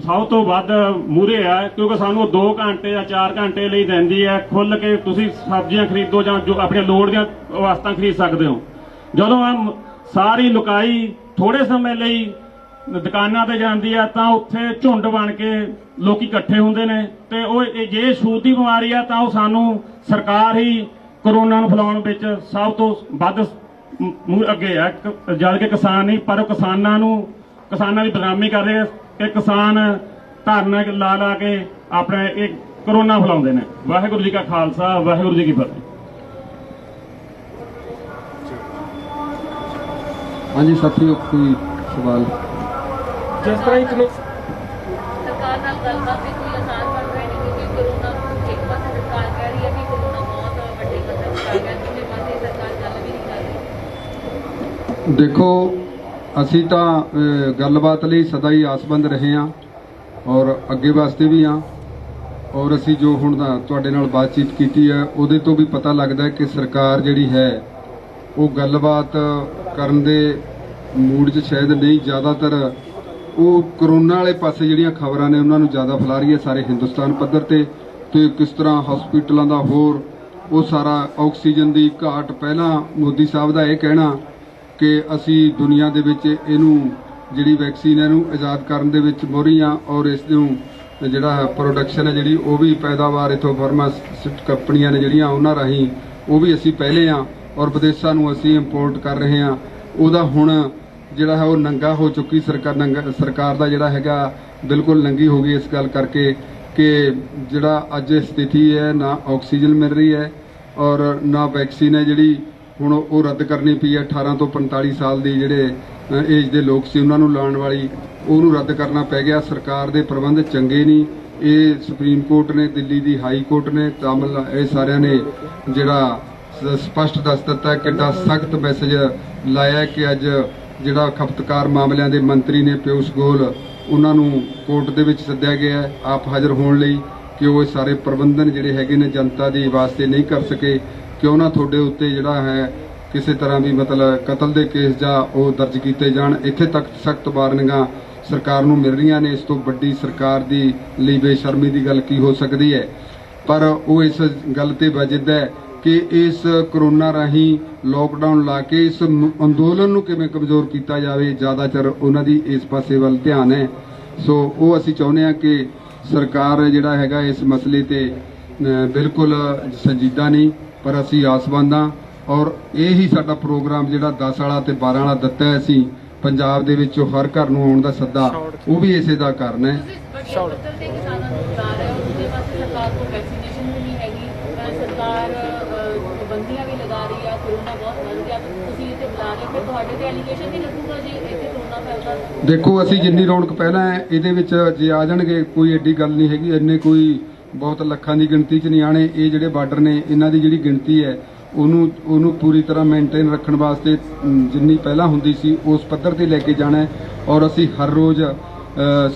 ਸਭ ਤੋਂ ਵੱਧ ਮੂਹਰੇ ਹੈ, ਕਿਉਂਕਿ ਸਾਨੂੰ 2 ਘੰਟੇ ਜਾਂ 4 ਘੰਟੇ ਲਈ ਦਿੰਦੀ ਹੈ ਖੁੱਲ੍ਹ ਕੇ ਤੁਸੀਂ ਸਬਜ਼ੀਆਂ ਖਰੀਦੋ ਜਾਂ ਜੋ ਆਪਣੀਆਂ ਲੋੜ ਦੀਆਂ ਵਸਤਾਂ ਖਰੀਦ ਸਕਦੇ ਹੋ। ਜਦੋਂ ਸਾਰੀ ਲੁਕਾਈ ਥੋੜੇ ਸਮੇਂ ਲਈ ਦੁਕਾਨਾਂ ਤੇ ਜਾਂਦੀ ਆ ਤਾਂ ਉੱਥੇ ਝੁੰਡ ਬਣ ਕੇ ਲੋਕੀ ਇਕੱਠੇ ਹੁੰਦੇ ਨੇ ਤੇ ਉਹ ਜੇ ਛੂਤ ਦੀ ਬਿਮਾਰੀ ਆ ਤਾਂ ਉਹ ਸਾਨੂੰ ਸਰਕਾਰ ਹੀ ਕਰੋਨਾ ਨੂੰ ਫੈਲਾਉਣ ਵਿੱਚ ਸਭ ਤੋਂ ਵੱਧ ਅੱਗੇ ਆ, ਜਦ ਕਿ ਕਿਸਾਨ ਨਹੀਂ। ਪਰ ਉਹ ਕਿਸਾਨਾਂ ਦੀ ਬਦਨਾਮੀ ਕਰ ਰਹੇ ਕਿ ਕਿਸਾਨ ਧਰਨਾ ਲਾ ਕੇ ਆਪਣੇ ਇਹ ਕਰੋਨਾ ਫੈਲਾਉਂਦੇ ਨੇ। ਵਾਹਿਗੁਰੂ ਜੀ ਕਾ ਖਾਲਸਾ, ਵਾਹਿਗੁਰੂ ਜੀ ਕੀ ਫਤਿਹ। ਹਾਂਜੀ ਸਾਥੀਓ, ਕੋਈ ਸਵਾਲ? ਜਿਸ ਤਰ੍ਹਾਂ ਇੱਕ ਸਰਕਾਰ ਨਾਲ ਗੱਲਬਾਤ ਵੀ ਕੋਈ ਆਸਾਨ ਬਣ ਰਹੀ ਨਹੀਂ, ਕਿਉਂਕਿ ਕਰੋਨਾ ਇੱਕ ਪਾਸੇ ਸਰਕਾਰ ਕਹਿ ਰਹੀ ਹੈ ਕਿ ਕਰੋਨਾ ਬਹੁਤ ਵੱਡੀ ਕਦਮ ਚੁੱਕ ਗਿਆ, ਦੂਜੇ ਪਾਸੇ ਸਰਕਾਰ ਗੱਲ ਵੀ ਨਹੀਂ ਕਰ ਰਹੀ। ਦੇਖੋ, ਅਸੀਂ ਤਾਂ ਗੱਲਬਾਤ ਲਈ ਸਦਾ ਹੀ ਆਸਬੰਦ ਰਹੇ ਹਾਂ ਔਰ ਅੱਗੇ ਵਾਸਤੇ ਵੀ ਹਾਂ। ਔਰ ਅਸੀਂ ਜੋ ਹੁਣ ਤੁਹਾਡੇ ਨਾਲ ਬਾਤਚੀਤ ਕੀਤੀ ਹੈ ਉਹਦੇ ਤੋਂ ਵੀ ਪਤਾ ਲੱਗਦਾ ਹੈ ਕਿ ਸਰਕਾਰ ਜਿਹੜੀ ਹੈ ਉਹ ਗੱਲਬਾਤ ਕਰਨ ਦੇ ਮੂਡ 'ਚ ਸ਼ਾਇਦ ਨਹੀਂ। ਜ਼ਿਆਦਾਤਰ ਉਹ ਕਰੋਨਾ ਵਾਲੇ ਪਾਸੇ ਜਿਹੜੀਆਂ ਖਬਰਾਂ ਨੇ ਉਹਨਾਂ ਨੂੰ ਜ਼ਿਆਦਾ ਫੈਲਾ ਰਹੀ ਹੈ ਸਾਰੇ ਹਿੰਦੁਸਤਾਨ ਪੱਧਰ ਤੇ ਕਿਸ ਤਰ੍ਹਾਂ ਹਸਪੀਟਲਾਂ ਦਾ ਹੋਰ ਉਹ ਸਾਰਾ ਆਕਸੀਜਨ ਦੀ ਘਾਟ। ਪਹਿਲਾਂ ਮੋਦੀ ਸਾਹਿਬ ਦਾ ਇਹ ਕਹਿਣਾ ਕਿ ਅਸੀਂ ਦੁਨੀਆ ਦੇ ਵਿੱਚ ਇਹਨੂੰ ਜਿਹੜੀ ਵੈਕਸੀਨ ਹੈ ਇਹਨੂੰ ਆਜ਼ਾਦ ਕਰਨ ਦੇ ਵਿੱਚ ਮੋਹਰੀ ਹਾਂ ਔਰ ਇਸ ਨੂੰ ਜਿਹੜਾ ਪ੍ਰੋਡਕਸ਼ਨ ਹੈ ਜਿਹੜੀ ਉਹ ਵੀ ਪੈਦਾਵਾਰ ਇੱਥੋਂ ਫਾਰਮਾਸਿਊਟਿਕਲ ਕੰਪਨੀਆਂ ਨੇ ਜਿਹੜੀਆਂ ਉਹਨਾਂ ਰਾਹੀਂ ਉਹ ਵੀ ਅਸੀਂ ਪਹਿਲੇ ਹਾਂ ਔਰ ਵਿਦੇਸ਼ਾਂ ਨੂੰ ਅਸੀਂ ਇੰਪੋਰਟ ਕਰ ਰਹੇ ਹਾਂ। ਉਹਦਾ ਹੁਣ ਜਿਹੜਾ ਹੈ ਉਹ ਨੰਗਾ ਹੋ ਚੁੱਕੀ ਸਰਕਾਰ ਦਾ ਜਿਹੜਾ ਹੈਗਾ ਬਿਲਕੁਲ ਨੰਗੀ ਹੋ ਗਈ ਇਸ ਗੱਲ ਕਰਕੇ ਕਿ ਜਿਹੜਾ ਅੱਜ ਸਥਿਤੀ ਹੈ ਨਾ ਆਕਸੀਜਨ ਮਿਲ ਰਹੀ ਹੈ ਔਰ ਨਾ ਵੈਕਸੀਨ ਹੈ ਜਿਹੜੀ ਹੁਣ ਉਹ ਰੱਦ ਕਰਨੀ ਪਈ ਹੈ। 18 ਤੋਂ 45 ਸਾਲ ਦੀ ਜਿਹੜੇ ਏਜ ਦੇ ਲੋਕ ਸੀ ਉਹਨਾਂ ਨੂੰ ਲਾਉਣ ਵਾਲੀ ਉਹਨੂੰ ਰੱਦ ਕਰਨਾ ਪੈ ਗਿਆ। ਸਰਕਾਰ ਦੇ ਪ੍ਰਬੰਧ ਚੰਗੇ ਨਹੀਂ। ਇਹ ਸੁਪਰੀਮ ਕੋਰਟ ਨੇ, ਦਿੱਲੀ ਦੀ ਹਾਈ ਕੋਰਟ ਨੇ, ਇਹ ਸਾਰਿਆਂ ਨੇ ਜਿਹੜਾ ਸਪਸ਼ਟ ਦੱਸ ਦਿੱਤਾ ਕਿੱਡਾ ਸਖਤ ਮੈਸੇਜ ਲਾਇਆ ਕਿ ਅੱਜ ਜਿਹੜਾ ਖਪਤਕਾਰ ਮਾਮਲਿਆਂ ਦੇ ਮੰਤਰੀ ਨੇ ਪਿਊਸ਼ ਗੋਇਲ ਉਹਨਾਂ ਨੂੰ ਕੋਰਟ ਦੇ ਵਿੱਚ ਸੱਦਿਆ ਗਿਆ ਹੈ ਆਪ ਹਾਜ਼ਰ ਹੋਣ ਲਈ ਕਿ ਉਹ ਇਹ ਸਾਰੇ ਪ੍ਰਬੰਧਨ ਜਿਹੜੇ ਹੈਗੇ ਨੇ ਜਨਤਾ ਦੇ ਵਾਸਤੇ ਨਹੀਂ ਕਰ ਸਕੇ। ਕਿਉਂ ਨਾ ਤੁਹਾਡੇ ਉੱਤੇ ਜਿਹੜਾ ਹੈ ਕਿਸੇ ਤਰ੍ਹਾਂ ਵੀ ਮਤਲਬ ਕਤਲ ਦੇ ਕੇਸ ਜਾਂ ਉਹ ਦਰਜ ਕੀਤੇ ਜਾਣ। ਇੱਥੇ ਤੱਕ ਸਖਤ ਵਾਰਨਿੰਗਾਂ ਸਰਕਾਰ ਨੂੰ ਮਿਲ ਰਹੀਆਂ ਨੇ। ਇਸ ਤੋਂ ਵੱਡੀ ਸਰਕਾਰ ਦੀ ਲਈ ਬੇਸ਼ਰਮੀ ਦੀ ਗੱਲ ਕੀ ਹੋ ਸਕਦੀ ਹੈ। ਪਰ ਉਹ ਇਸ ਗੱਲ ਤੇ ਵਜਦ ਹੈ ਕਿ ਇਸ ਕਰੋਨਾ ਰਾਹੀਂ ਲੋਕਡਾਊਨ ਲਾ ਕੇ ਇਸ ਅੰਦੋਲਨ ਨੂੰ ਕਿਵੇਂ ਕਮਜ਼ੋਰ ਕੀਤਾ ਜਾਵੇ, ਜ਼ਿਆਦਾ ਚਿਰ ਉਹਨਾਂ ਦੀ ਇਸ ਪਾਸੇ ਵੱਲ ਧਿਆਨ ਹੈ। ਸੋ ਉਹ ਅਸੀਂ ਚਾਹੁੰਦੇ ਹਾਂ ਕਿ ਸਰਕਾਰ ਜਿਹੜਾ ਹੈਗਾ ਇਸ ਮਸਲੇ ਤੇ ਬਿਲਕੁਲ ਸੰਜੀਦਾ ਨਹੀਂ, ਪਰ ਅਸੀਂ ਆਸਵੰਦ ਹਾਂ ਔਰ ਇਹ ਹੀ ਸਾਡਾ ਪ੍ਰੋਗਰਾਮ ਜਿਹੜਾ 10 ਵਾਲਾ ਤੇ 12 ਵਾਲਾ ਦਿੱਤਾ ਹੈ ਅਸੀਂ ਪੰਜਾਬ ਦੇ ਵਿੱਚ ਹਰ ਘਰ ਨੂੰ ਆਉਣ ਦਾ ਸੱਦਾ, ਉਹ ਵੀ ਇਸੇ ਦਾ ਕਾਰਨ ਹੈ। ਸਰਕਾਰ ਪਾਬੰਦੀਆਂ ਵੀ ਲਗਾ ਰਹੀ ਆ, ਕਰੋਨਾ ਬਹੁਤ ਵੱਧ ਗਿਆ, ਤੁਸੀਂ ਇੱਥੇ ਬੁਲਾ ਰਹੇ ਹੋ, ਫਿਰ ਤੁਹਾਡੇ ਤੇ ਐਲੀਗੇਸ਼ਨ ਨਹੀਂ ਲੱਗੂਗਾ ਜੀ ਇੱਥੇ ਕਰੋਨਾ ਫੈਲਦਾ? ਦੇਖੋ ਅਸੀਂ ਜਿੰਨੀ ਰੌਣਕ ਪਹਿਲਾਂ ਹੈ ਇਹਦੇ ਵਿੱਚ ਜੇ ਆ ਜਾਣਗੇ ਕੋਈ ਐਡੀ ਗੱਲ ਨਹੀਂ ਹੈਗੀ। ਇੰਨੇ ਕੋਈ ਬਹੁਤ ਲੱਖਾਂ ਦੀ ਗਿਣਤੀ 'ਚ ਨਹੀਂ ਆਣੇ। ਇਹ ਜਿਹੜੇ ਬਾਰਡਰ ਨੇ ਇਹਨਾਂ ਦੀ ਜਿਹੜੀ ਗਿਣਤੀ ਹੈ ਉਹਨੂੰ ਪੂਰੀ ਤਰ੍ਹਾਂ ਮੇਨਟੇਨ ਰੱਖਣ ਵਾਸਤੇ ਜਿੰਨੀ ਪਹਿਲਾਂ ਹੁੰਦੀ ਸੀ ਉਸ ਪੱਧਰ ਤੇ ਲੈ ਕੇ ਜਾਣਾ ਹੈ। ਔਰ ਅਸੀਂ ਹਰ ਰੋਜ਼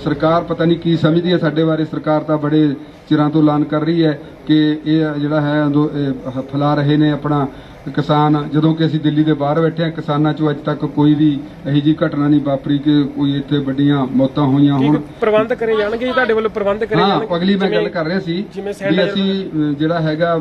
ਸਰਕਾਰ ਪਤਾ ਨਹੀਂ ਕੀ ਸਮਝਦੀ ਹੈ ਸਾਡੇ ਬਾਰੇ। ਸਰਕਾਰ ਤਾਂ ਬੜੇ ਚਿਰਾਂ ਤੋਂ ਐਲਾਨ ਕਰ ਰਹੀ ਹੈ ਕਿ ਇਹ ਜਿਹੜਾ ਹੈ ਫੈਲਾ ਰਹੇ ਨੇ ਆਪਣਾ ਕਿਸਾਨ, ਜਦੋਂ ਕਿ ਅਸੀਂ ਦਿੱਲੀ ਦੇ ਬਾਹਰ ਬੈਠੇ ਹਾਂ ਕਿਸਾਨਾਂ 'ਚੋਂ ਅੱਜ ਤੱਕ ਕੋਈ ਵੀ ਇਹੋ ਜਿਹੀ ਘਟਨਾ ਨਹੀਂ ਵਾਪਰੀ ਕਿ ਕੋਈ ਇੱਥੇ ਵੱਡੀਆਂ ਮੌਤਾਂ ਹੋਈਆਂ ਹੋਣ। ਪ੍ਰਬੰਧ ਕਰੇ ਜਾਣਗੇ ਜੀ ਤੁਹਾਡੇ ਵੱਲੋਂ? ਪ੍ਰਬੰਧ ਕਰੇ ਜਾਣਗੇ? ਹਾਂ, ਅਗਲੀ ਮੈਂ ਗੱਲ ਕਰ ਰਿਹਾ ਸੀ ਵੀ ਅਸੀਂ ਜਿਹੜਾ ਹੈਗਾ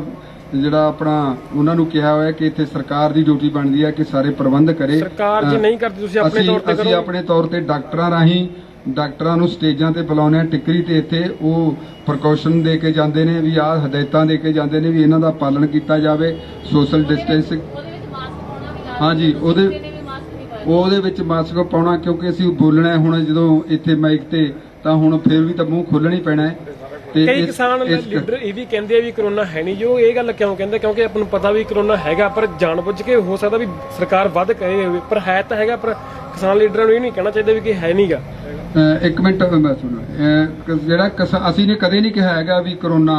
ਜਿਹੜਾ ਆਪਣਾ ਉਹਨਾਂ ਨੂੰ ਕਿਹਾ ਹੋਇਆ ਕਿ ਇੱਥੇ ਸਰਕਾਰ ਦੀ ਡਿਊਟੀ ਬਣਦੀ ਹੈ ਕਿ ਸਾਰੇ ਪ੍ਰਬੰਧ ਕਰੇ। ਸਰਕਾਰ ਜੀ ਨਹੀਂ ਕਰਦੀ, ਤੁਸੀਂ ਆਪਣੇ ਤੌਰ ਤੇ ਕਰੋ। ਅਸੀਂ ਆਪਣੇ ਤੌਰ ਤੇ ਡਾਕਟਰਾਂ ਰਾਹੀਂ ਡਾਕਟਰਾਂ ਨੂੰ ਸਟੇਜਾਂ ਤੇ ਬੁਲਾਉਂਦੇ ਆ ਟਿੱਕਰੀ ਤੇ ਇੱਥੇ ਉਹ ਪ੍ਰੀਕਾਸ਼ਨ ਦੇ ਕੇ ਜਾਂਦੇ ਨੇ ਵੀ ਆਹ ਹਦਾਇਤਾਂ ਦੇ ਕੇ ਜਾਂਦੇ ਨੇ ਵੀ ਇਹਨਾਂ ਦਾ ਪਾਲਣ ਕੀਤਾ ਜਾਵੇ, ਸੋਸ਼ਲ ਡਿਸਟੈਂਸਿੰਗ। ਹਾਂਜੀ, ਉਹਦੇ ਵਿੱਚ ਮਾਸਕ ਪਾਉਣਾ ਕਿਉਂਕਿ ਅਸੀਂ ਬੋਲਣਾ ਹੁਣ ਜਦੋਂ ਇੱਥੇ ਮਾਈਕ ਤੇ ਤਾਂ ਹੁਣ ਫਿਰ ਵੀ ਤਾਂ ਮੂੰਹ ਖੋਲ੍ਹਣਾ ਹੀ ਪੈਣਾ ਹੈ। ਕਈ ਕਿਸਾਨ ਲੀਡਰ ਇਹ ਵੀ ਕਹਿੰਦੇ ਆ ਵੀ ਕਰੋਨਾ ਹੈ ਨਹੀਂ ਜੋ, ਇਹ ਗੱਲ ਕਿਉਂ ਕਹਿੰਦੇ? ਕਿਉਂਕਿ ਆਪਾਂ ਨੂੰ ਪਤਾ ਵੀ ਕਰੋਨਾ ਹੈਗਾ, ਪਰ ਜਾਣਬੁੱਝ ਕੇ ਹੋ ਸਕਦਾ ਵੀ ਸਰਕਾਰ ਵੱਧ ਕਹੇ ਹੋਵੇ, ਪਰ ਹੈ ਤਾਂ ਹੈਗਾ। ਪਰ ਕਿਸਾਨ ਲੀਡਰਾਂ ਨੂੰ ਇਹ ਨਹੀਂ ਕਹਿਣਾ ਚਾਹੀਦਾ ਵੀ ਕਿ ਹੈ ਨਹੀਂਗਾ। ਇੱਕ ਮਿੰਟ ਮੈਂ ਸੁਣੋ, ਜਿਹੜਾ ਅਸੀਂ ਨੇ ਕਦੇ ਨਹੀਂ ਕਿਹਾ ਹੈਗਾ ਵੀ ਕਰੋਨਾ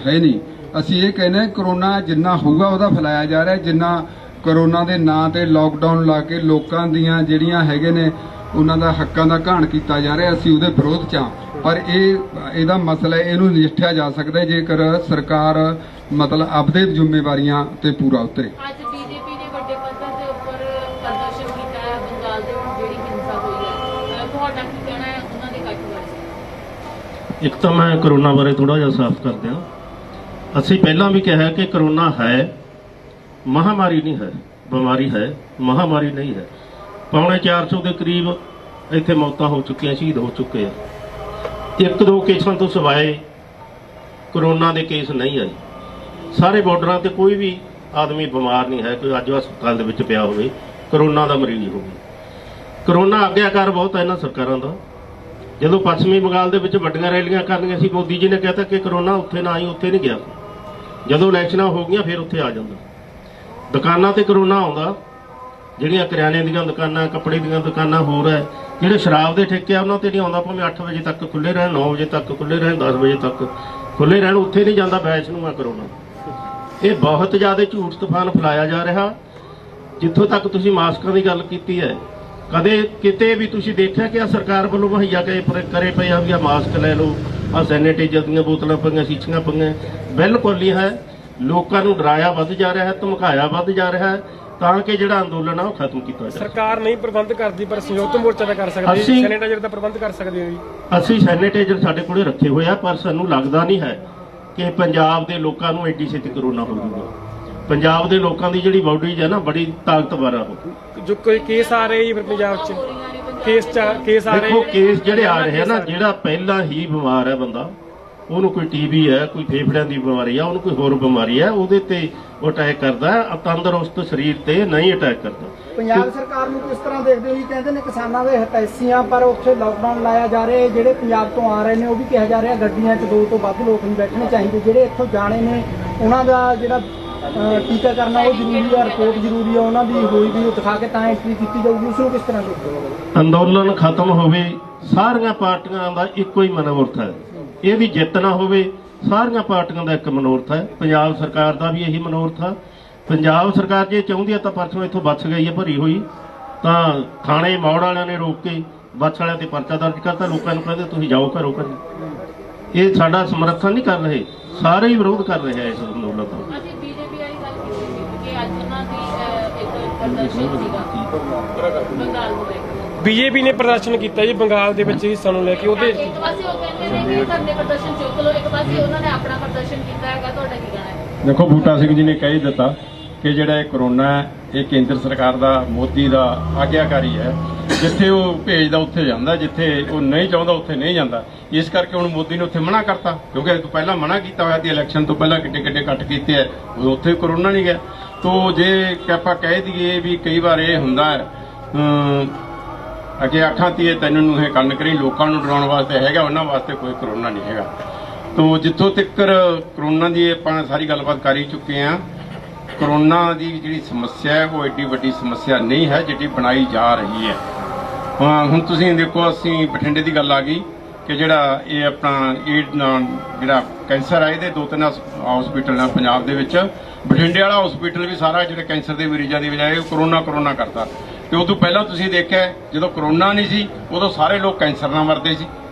ਹੈ ਨਹੀਂ। ਅਸੀਂ ਇਹ ਕਹਿੰਦੇ ਕਰੋਨਾ ਜਿੰਨਾ ਹੋਊਗਾ ਉਹਦਾ ਫੈਲਾਇਆ ਜਾ ਰਿਹਾ। ਜਿੰਨਾ ਕਰੋਨਾ ਦੇ ਨਾਂ ਤੇ ਲਾਕਡਾਊਨ ਲਾ ਕੇ ਲੋਕਾਂ ਦੀਆਂ ਜਿਹੜੀਆਂ ਹੈਗੇ ਨੇ ਉਹਨਾਂ ਦਾ ਹੱਕਾਂ ਦਾ ਘਾਣ ਕੀਤਾ ਜਾ ਰਿਹਾ, ਅਸੀਂ ਉਹਦੇ ਵਿਰੋਧ 'ਚ ਹਾਂ। ਪਰ ਇਹਦਾ ਮਸਲਾ ਇਹਨੂੰ ਨਜਿੱਠਿਆ ਜਾ ਸਕਦਾ ਜੇਕਰ ਸਰਕਾਰ ਮਤਲਬ ਆਪਦੇ ਜ਼ਿੰਮੇਵਾਰੀਆਂ ਤੇ ਪੂਰਾ ਉਤਰੇ। ਅੱਜ ਬੀਜੇਪੀ ਨੇ ਵੱਡੇ ਪੱਧਰ ਦੇ ਉੱਪਰ ਪ੍ਰਦਰਸ਼ਨ ਕੀਤਾ ਹੈ ਬੰਗਾਲ ਦੇ ਵਿੱਚ ਜਿਹੜੀ ਹਿੰਸਾ ਹੋਈ ਹੈ, ਤੁਹਾਡਾ ਕੀ ਕਹਿਣਾ ਹੈ ਉਹਨਾਂ ਦੇ ਇਕੱਠ ਬਾਰੇ? ਇੱਕ ਤਾਂ ਮੈਂ ਕਰੋਨਾ ਬਾਰੇ ਥੋੜਾ ਜਿਹਾ ਸਾਫ਼ ਕਰ ਦਿਆਂ। ਅਸੀਂ ਪਹਿਲਾਂ ਵੀ ਕਿਹਾ ਕਿ ਕਰੋਨਾ ਹੈ, ਮਹਾਮਾਰੀ ਨਹੀਂ ਹੈ। ਬਿਮਾਰੀ ਹੈ, ਮਹਾਮਾਰੀ ਨਹੀਂ ਹੈ। 450 ਦੇ ਕਰੀਬ ਇੱਥੇ ਮੌਤਾਂ ਹੋ ਚੁੱਕੀਆਂ, ਸ਼ਹੀਦ ਹੋ ਚੁੱਕੇ ਆ। 1-2 ਕੇਸਾਂ ਤੋਂ ਸਿਵਾਏ ਕਰੋਨਾ ਦੇ ਕੇਸ ਨਹੀਂ ਆਏ। ਸਾਰੇ ਬਾਰਡਰਾਂ ਤੇ ਕੋਈ ਵੀ ਆਦਮੀ ਬਿਮਾਰ ਨਹੀਂ ਹੈ ਕੋਈ ਅੱਜ ਹਸਪਤਾਲ ਦੇ ਵਿੱਚ ਪਿਆ ਹੋਵੇ ਕਰੋਨਾ ਦਾ ਮਰੀਜ਼ ਹੋਵੇ। ਕਰੋਨਾ ਆਗਿਆਕਾਰ ਬਹੁਤ ਹੈ ਇਹਨਾਂ ਸਰਕਾਰਾਂ ਦਾ। ਜਦੋਂ ਪੱਛਮੀ ਬੰਗਾਲ ਦੇ ਵਿੱਚ ਵੱਡੀਆਂ ਰੈਲੀਆਂ ਕਰਨੀਆਂ ਸੀ, ਮੋਦੀ ਜੀ ਨੇ ਕਹਿਤਾ ਕਿ ਕਰੋਨਾ ਉੱਥੇ ਨਾ ਆਈ, ਉੱਥੇ ਨਹੀਂ ਗਿਆ। ਜਦੋਂ ਇਲੈਕਸ਼ਨਾਂ ਹੋ ਗਈਆਂ ਫਿਰ ਉੱਥੇ ਆ ਜਾਂਦਾ। ਦੁਕਾਨਾਂ ਤੇ ਕਰੋਨਾ ਆਉਂਦਾ, ਜਿਹੜੀਆਂ ਕਰਿਆਨੇ ਦੀਆਂ ਦੁਕਾਨਾਂ, ਕੱਪੜੇ ਦੀਆਂ ਦੁਕਾਨਾਂ, ਹੋਰ ਹੈ ਜਿਹੜੇ ਸ਼ਰਾਬ ਦੇ ਠੇਕੇ ਆ ਉਹਨਾਂ ਤੇ ਨਹੀਂ ਆਉਂਦਾ। ਭਾਵੇਂ 8 ਵਜੇ ਤੱਕ ਖੁੱਲੇ ਰਹਿਣ, 9 ਵਜੇ ਤੱਕ ਖੁੱਲੇ ਰਹਿਣ, 10 ਵਜੇ ਤੱਕ ਖੁੱਲੇ ਰਹਿਣ, ਉੱਥੇ ਨਹੀਂ ਜਾਂਦਾ ਬੈਚ ਨੂੰ ਆ ਕਰੋਨਾ। ਇਹ ਬਹੁਤ ਜ਼ਿਆਦਾ ਝੂਠ ਤੂਫਾਨ ਫੈਲਾਇਆ ਜਾ ਰਿਹਾ। ਜਿੱਥੋਂ ਤੱਕ ਤੁਸੀਂ ਮਾਸਕਾਂ ਦੀ ਗੱਲ ਕੀਤੀ ਹੈ, ਕਦੇ ਕਿਤੇ ਵੀ ਤੁਸੀਂ ਦੇਖਿਆ ਕਿ ਆ ਸਰਕਾਰ ਵੱਲੋਂ ਮੁਹੱਈਆ ਕਰੇ ਪਏ ਆ ਵੀ ਆ ਮਾਸਕ ਲੈ ਲਓ, ਆ ਸੈਨੀਟਾਈਜ਼ਰ ਦੀਆਂ ਬੋਤਲਾਂ ਪਈਆਂ, ਸ਼ੀਸ਼ੀਆਂ ਪਈਆਂ? ਬਿਲਕੁਲ ਨਹੀਂ ਹੈ। ਲੋਕਾਂ ਨੂੰ ਡਰਾਇਆ ਵੱਧ ਜਾ ਰਿਹਾ ਹੈ, ਧਮਕਾਇਆ ਵੱਧ ਜਾ ਰਿਹਾ ਹੈ। ਤਾਂ ਕਿ ਜਿਹੜਾ ਅੰਦੋਲਨ ਆ ਉਹ ਖਤਮ ਕੀਤਾ ਜਾਵੇ। ਸਰਕਾਰ ਨਹੀਂ ਪ੍ਰਬੰਧ ਕਰਦੀ ਪਰ ਸੰਯੁਕਤ ਮੋਰਚਾ ਤਾਂ ਕਰ ਸਕਦੀ ਹੈ, ਅਸੀਂ- ਸੈਨੇਟਾਈਜ਼ਰ ਦਾ ਪ੍ਰਬੰਧ ਕਰ ਸਕਦੇ ਹੋ ਜੀ। ਅਸੀਂ ਸੈਨੀਟਾਈਜ਼ਰ ਸਾਡੇ ਕੋਲੇ ਰੱਖੇ ਹੋਏ ਆ, ਪਰ ਸਾਨੂੰ ਲੱਗਦਾ ਨਹੀਂ ਹੈ ਕਿ ਪੰਜਾਬ ਦੇ ਲੋਕਾਂ ਨੂੰ ਐਡੀ ਛੇਤੀ ਕਰੋਨਾ ਹੋ ਜਾਊਗਾ। ਪੰਜਾਬ ਦੇ ਲੋਕਾਂ ਦੀ ਜਿਹੜੀ ਬਾਡੀ ਹੈ ਨਾ ਬੜੀ ਤਾਕਤਵਰ ਆ ਉਹ। ਜੋ ਕੋਈ ਕੇਸ ਆ ਰਹੇ ਜੀ ਫਿਰ ਪੰਜਾਬ 'ਚ ਕੇਸ ਆ ਰਹੇ ਦੇਖੋ ਕੇਸ ਜਿਹੜੇ ਆ ਰਹੇ ਆ ਨਾ, ਜਿਹੜਾ ਪਹਿਲਾਂ ਹੀ ਬਿਮਾਰ ਹੈ ਬੰਦਾ, ਉਹਨੂੰ ਕੋਈ ਟੀਬੀ ਹੈ, ਕੋਈ ਫੇਫੜਿਆਂ ਦੀ ਬਿਮਾਰੀ ਆ, ਉਹਨੂੰ ਕੋਈ ਹੋਰ ਬਿਮਾਰੀ ਹੈ, ਉਹਦੇ ਤੇ ਉਹ ਅਟੈਕ ਕਰਦਾ ਹੈ, ਤੰਦਰੁਸਤ ਸਰੀਰ ਤੇ ਨਹੀਂ ਅਟੈਕ ਕਰਦਾ। ਪੰਜਾਬ ਸਰਕਾਰ ਨੂੰ ਕਿਸ ਤਰ੍ਹਾਂ ਦੇਖਦੇ ਹੋ ਜੀ? ਕਹਿੰਦੇ ਨੇ ਕਿਸਾਨਾਂ ਦੇ ਹਿਤੈਸ਼ੀਆਂ ਪਰ ਉੱਥੇ ਲਾਕਡਾਊਨ ਲਾਇਆ ਜਾ ਰਿਹਾ, ਜਿਹੜੇ ਪੰਜਾਬ ਤੋਂ ਆ ਰਹੇ ਨੇ ਉਹ ਵੀ ਕਿਹਾ ਜਾ ਰਿਹਾ ਗੱਡੀਆਂ 'ਚ 2 ਤੋਂ ਵੱਧ ਲੋਕ ਨਹੀਂ ਬੈਠਣੇ ਚਾਹੀਦੇ, ਜਿਹੜੇ ਇੱਥੋਂ ਜਾਣੇ ਨੇ ਉਹਨਾਂ ਦਾ ਜਿਹੜਾ ਟੀਕਾ ਕਰਨਾ ਉਹ ਜ਼ਰੂਰੀ ਆ, ਰਿਪੋਰਟ ਜ਼ਰੂਰੀ ਆ ਉਹਨਾਂ ਦੀ ਹੋਈ ਵੀ ਉਹ ਦਿਖਾ ਕੇ ਤਾਂ ਐਂਟਰੀ ਕੀਤੀ ਜਾਊਗੀ, ਉਸ ਨੂੰ ਕਿਸ ਤਰ੍ਹਾਂ ਦੇਖਦੇ ਹੋ? ਅੰਦੋਲਨ ਖਤਮ ਹੋਵੇ, ਸਾਰੀਆਂ ਪਾਰਟੀਆਂ ਦਾ ਇੱਕੋ ਹੀ ਮਨੋਰਥ ਹੈ, ਇਹਦੀ ਜਿੱਤ ਨਾ ਹੋਵੇ, ਸਾਰੀਆਂ ਪਾਰਟੀਆਂ ਦਾ ਇੱਕ ਮਨੋਰਥ ਹੈ। ਪੰਜਾਬ ਸਰਕਾਰ ਦਾ ਵੀ ਇਹੀ ਮਨੋਰਥ ਹੈ। ਪੰਜਾਬ ਸਰਕਾਰ ਜੇ ਚਾਹੁੰਦੀ ਹੈ ਤਾਂ ਪਰਸੋਂ ਇੱਥੋਂ ਬੱਸ ਗਈ ਹੈ ਭਰੀ ਹੋਈ, ਤਾਂ ਥਾਣੇ ਮੌੜ ਵਾਲਿਆਂ ਨੇ ਰੋਕ ਕੇ ਬੱਸ ਵਾਲਿਆਂ ਤੇ ਪਰਚਾ ਦਰਜ ਕਰਤਾ, ਲੋਕਾਂ ਨੂੰ ਕਹਿੰਦੇ ਤੁਸੀਂ ਜਾਓ ਘਰੋਂ ਘਰੀ। ਇਹ ਸਾਡਾ ਸਮਰਥਨ ਨਹੀਂ ਕਰ ਰਹੇ, ਸਾਰੇ ਹੀ ਵਿਰੋਧ ਕਰ ਰਹੇ ਹੈ ਇਸ ਅੰਦੋਲਨ ਦਾ। ਅਸੀਂ ਬੀਜੇਪੀ ਵਾਲੀ ਗੱਲ ਕੀਤੀ ਸੀ ਕਿ ਅੱਜ ਉਹਨਾਂ ਦੀ ਇੱਕ ਪ੍ਰਦਰਸ਼ਨ ਸੀਗਾ ਬੰਗਾਲ ਨੂੰ ਲੈ ਕੇ। ਬੀਜੇਪੀ ਨੇ ਪ੍ਰਦਰਸ਼ਨ ਕੀਤਾ ਜੀ ਬੰਗਾਲ ਦੇ ਵਿੱਚ ਹਿੱਸਾ ਨੂੰ ਲੈ ਕੇ, ਉਹਦੇ ਇੱਕ ਪਾਸੇ ਉਹ ਕਹਿੰਦੇ ਨੇ ਕਿ ਧਰਨੇ ਪ੍ਰਦਰਸ਼ਨ ਚੁੱਕ ਲਓ, ਇੱਕ ਪਾਸੇ ਉਹਨਾਂ ਨੇ ਆਪਣਾ ਪ੍ਰਦਰਸ਼ਨ ਕੀਤਾ ਹੈਗਾ, ਤੁਹਾਡਾ ਕੀ ਕਹਿਣਾ ਹੈ? ਦੇਖੋ ਬੂਟਾ ਸਿੰਘ ਜੀ ਨੇ ਕਹਿ ਹੀ ਦਿੱਤਾ ਕਿ ਜਿਹੜਾ ਇਹ ਕਰੋਨਾ ਹੈ ਇਹ ਕੇਂਦਰ ਸਰਕਾਰ ਦਾ, ਮੋਦੀ ਦਾ ਆਗਿਆਕਾਰੀ ਹੈ। ਜਿੱਥੇ ਉਹ ਭੇਜਦਾ ਉੱਥੇ ਜਾਂਦਾ, ਜਿੱਥੇ ਉਹ ਨਹੀਂ ਚਾਹੁੰਦਾ ਉੱਥੇ ਨਹੀਂ ਜਾਂਦਾ। ਇਸ ਕਰਕੇ ਹੁਣ ਮੋਦੀ ਨੇ ਉੱਥੇ ਮਨਾ ਕਰਤਾ, ਕਿਉਂਕਿ ਇਹ ਤੋਂ ਪਹਿਲਾਂ ਮਨਾ ਕੀਤਾ ਹੋਇਆ ਸੀ, ਇਲੈਕਸ਼ਨ ਤੋਂ ਪਹਿਲਾਂ ਕਿੱਡੇ ਕਿੱਡੇ ਕੱਟ ਕੀਤੇ ਹੈ, ਉੱਥੇ ਕਰੋਨਾ ਨਹੀਂ ਗਿਆ। ਤੋ ਜੇ ਆਪਾਂ ਕਹਿ ਦਈਏ ਵੀ ਕਈ ਵਾਰ ਇਹ ਹੁੰਦਾ ਹੈ ਅੱਗੇ ਅੱਖਾਂ ਤੀਏ ਤੈਨੂੰ ਨੂੰ ਇਹ ਕੰਨ ਕਰੀ, ਲੋਕਾਂ ਨੂੰ ਡਰਾਉਣ ਵਾਸਤੇ ਹੈਗਾ, ਉਹਨਾਂ ਵਾਸਤੇ ਕੋਈ ਕਰੋਨਾ ਨਹੀਂ ਹੈਗਾ। ਤੋ ਜਿੱਥੋਂ ਤੱਕ ਕਰੋਨਾ ਦੀ ਆਪਾਂ ਸਾਰੀ ਗੱਲਬਾਤ ਕਰ ਹੀ ਚੁੱਕੇ ਹਾਂ। ਕਰੋਨਾ ਦੀ ਜਿਹੜੀ ਸਮੱਸਿਆ ਹੈ ਉਹ ਐਡੀ ਵੱਡੀ ਸਮੱਸਿਆ ਨਹੀਂ ਹੈ ਜਿਹੜੀ ਬਣਾਈ ਜਾ ਰਹੀ ਹੈ। ਹੁਣ ਤੁਸੀਂ ਦੇਖੋ, ਅਸੀਂ ਬਠਿੰਡੇ ਦੀ ਗੱਲ ਆ ਗਈ ਕਿ ਜਿਹੜਾ ਇਹ ਆਪਣਾ ਜਿਹੜਾ ਕੈਂਸਰ ਆ, ਇਹਦੇ 2-3 ਹਸਪੀਟਲ ਆ ਪੰਜਾਬ ਦੇ ਵਿੱਚ। ਬਠਿੰਡੇ ਵਾਲਾ ਹਸਪੀਟਲ ਵੀ ਸਾਰਾ ਜਿਹੜੇ ਕੈਂਸਰ ਦੇ ਮਰੀਜ਼ਾਂ ਦੀ ਬਜਾਏ ਕਰੋਨਾ ਕਰਤਾ। ਤੇ ਉਦੋਂ ਪਹਿਲਾਂ ਤੁਸੀਂ ਦੇਖਿਆ ਜਦੋਂ ਕਰੋਨਾ ਨਹੀਂ ਸੀ ਉਦੋਂ ਸਾਰੇ ਲੋਕ ਕੈਂਸਰ ਨਾਲ ਮਰਦੇ ਸੀ,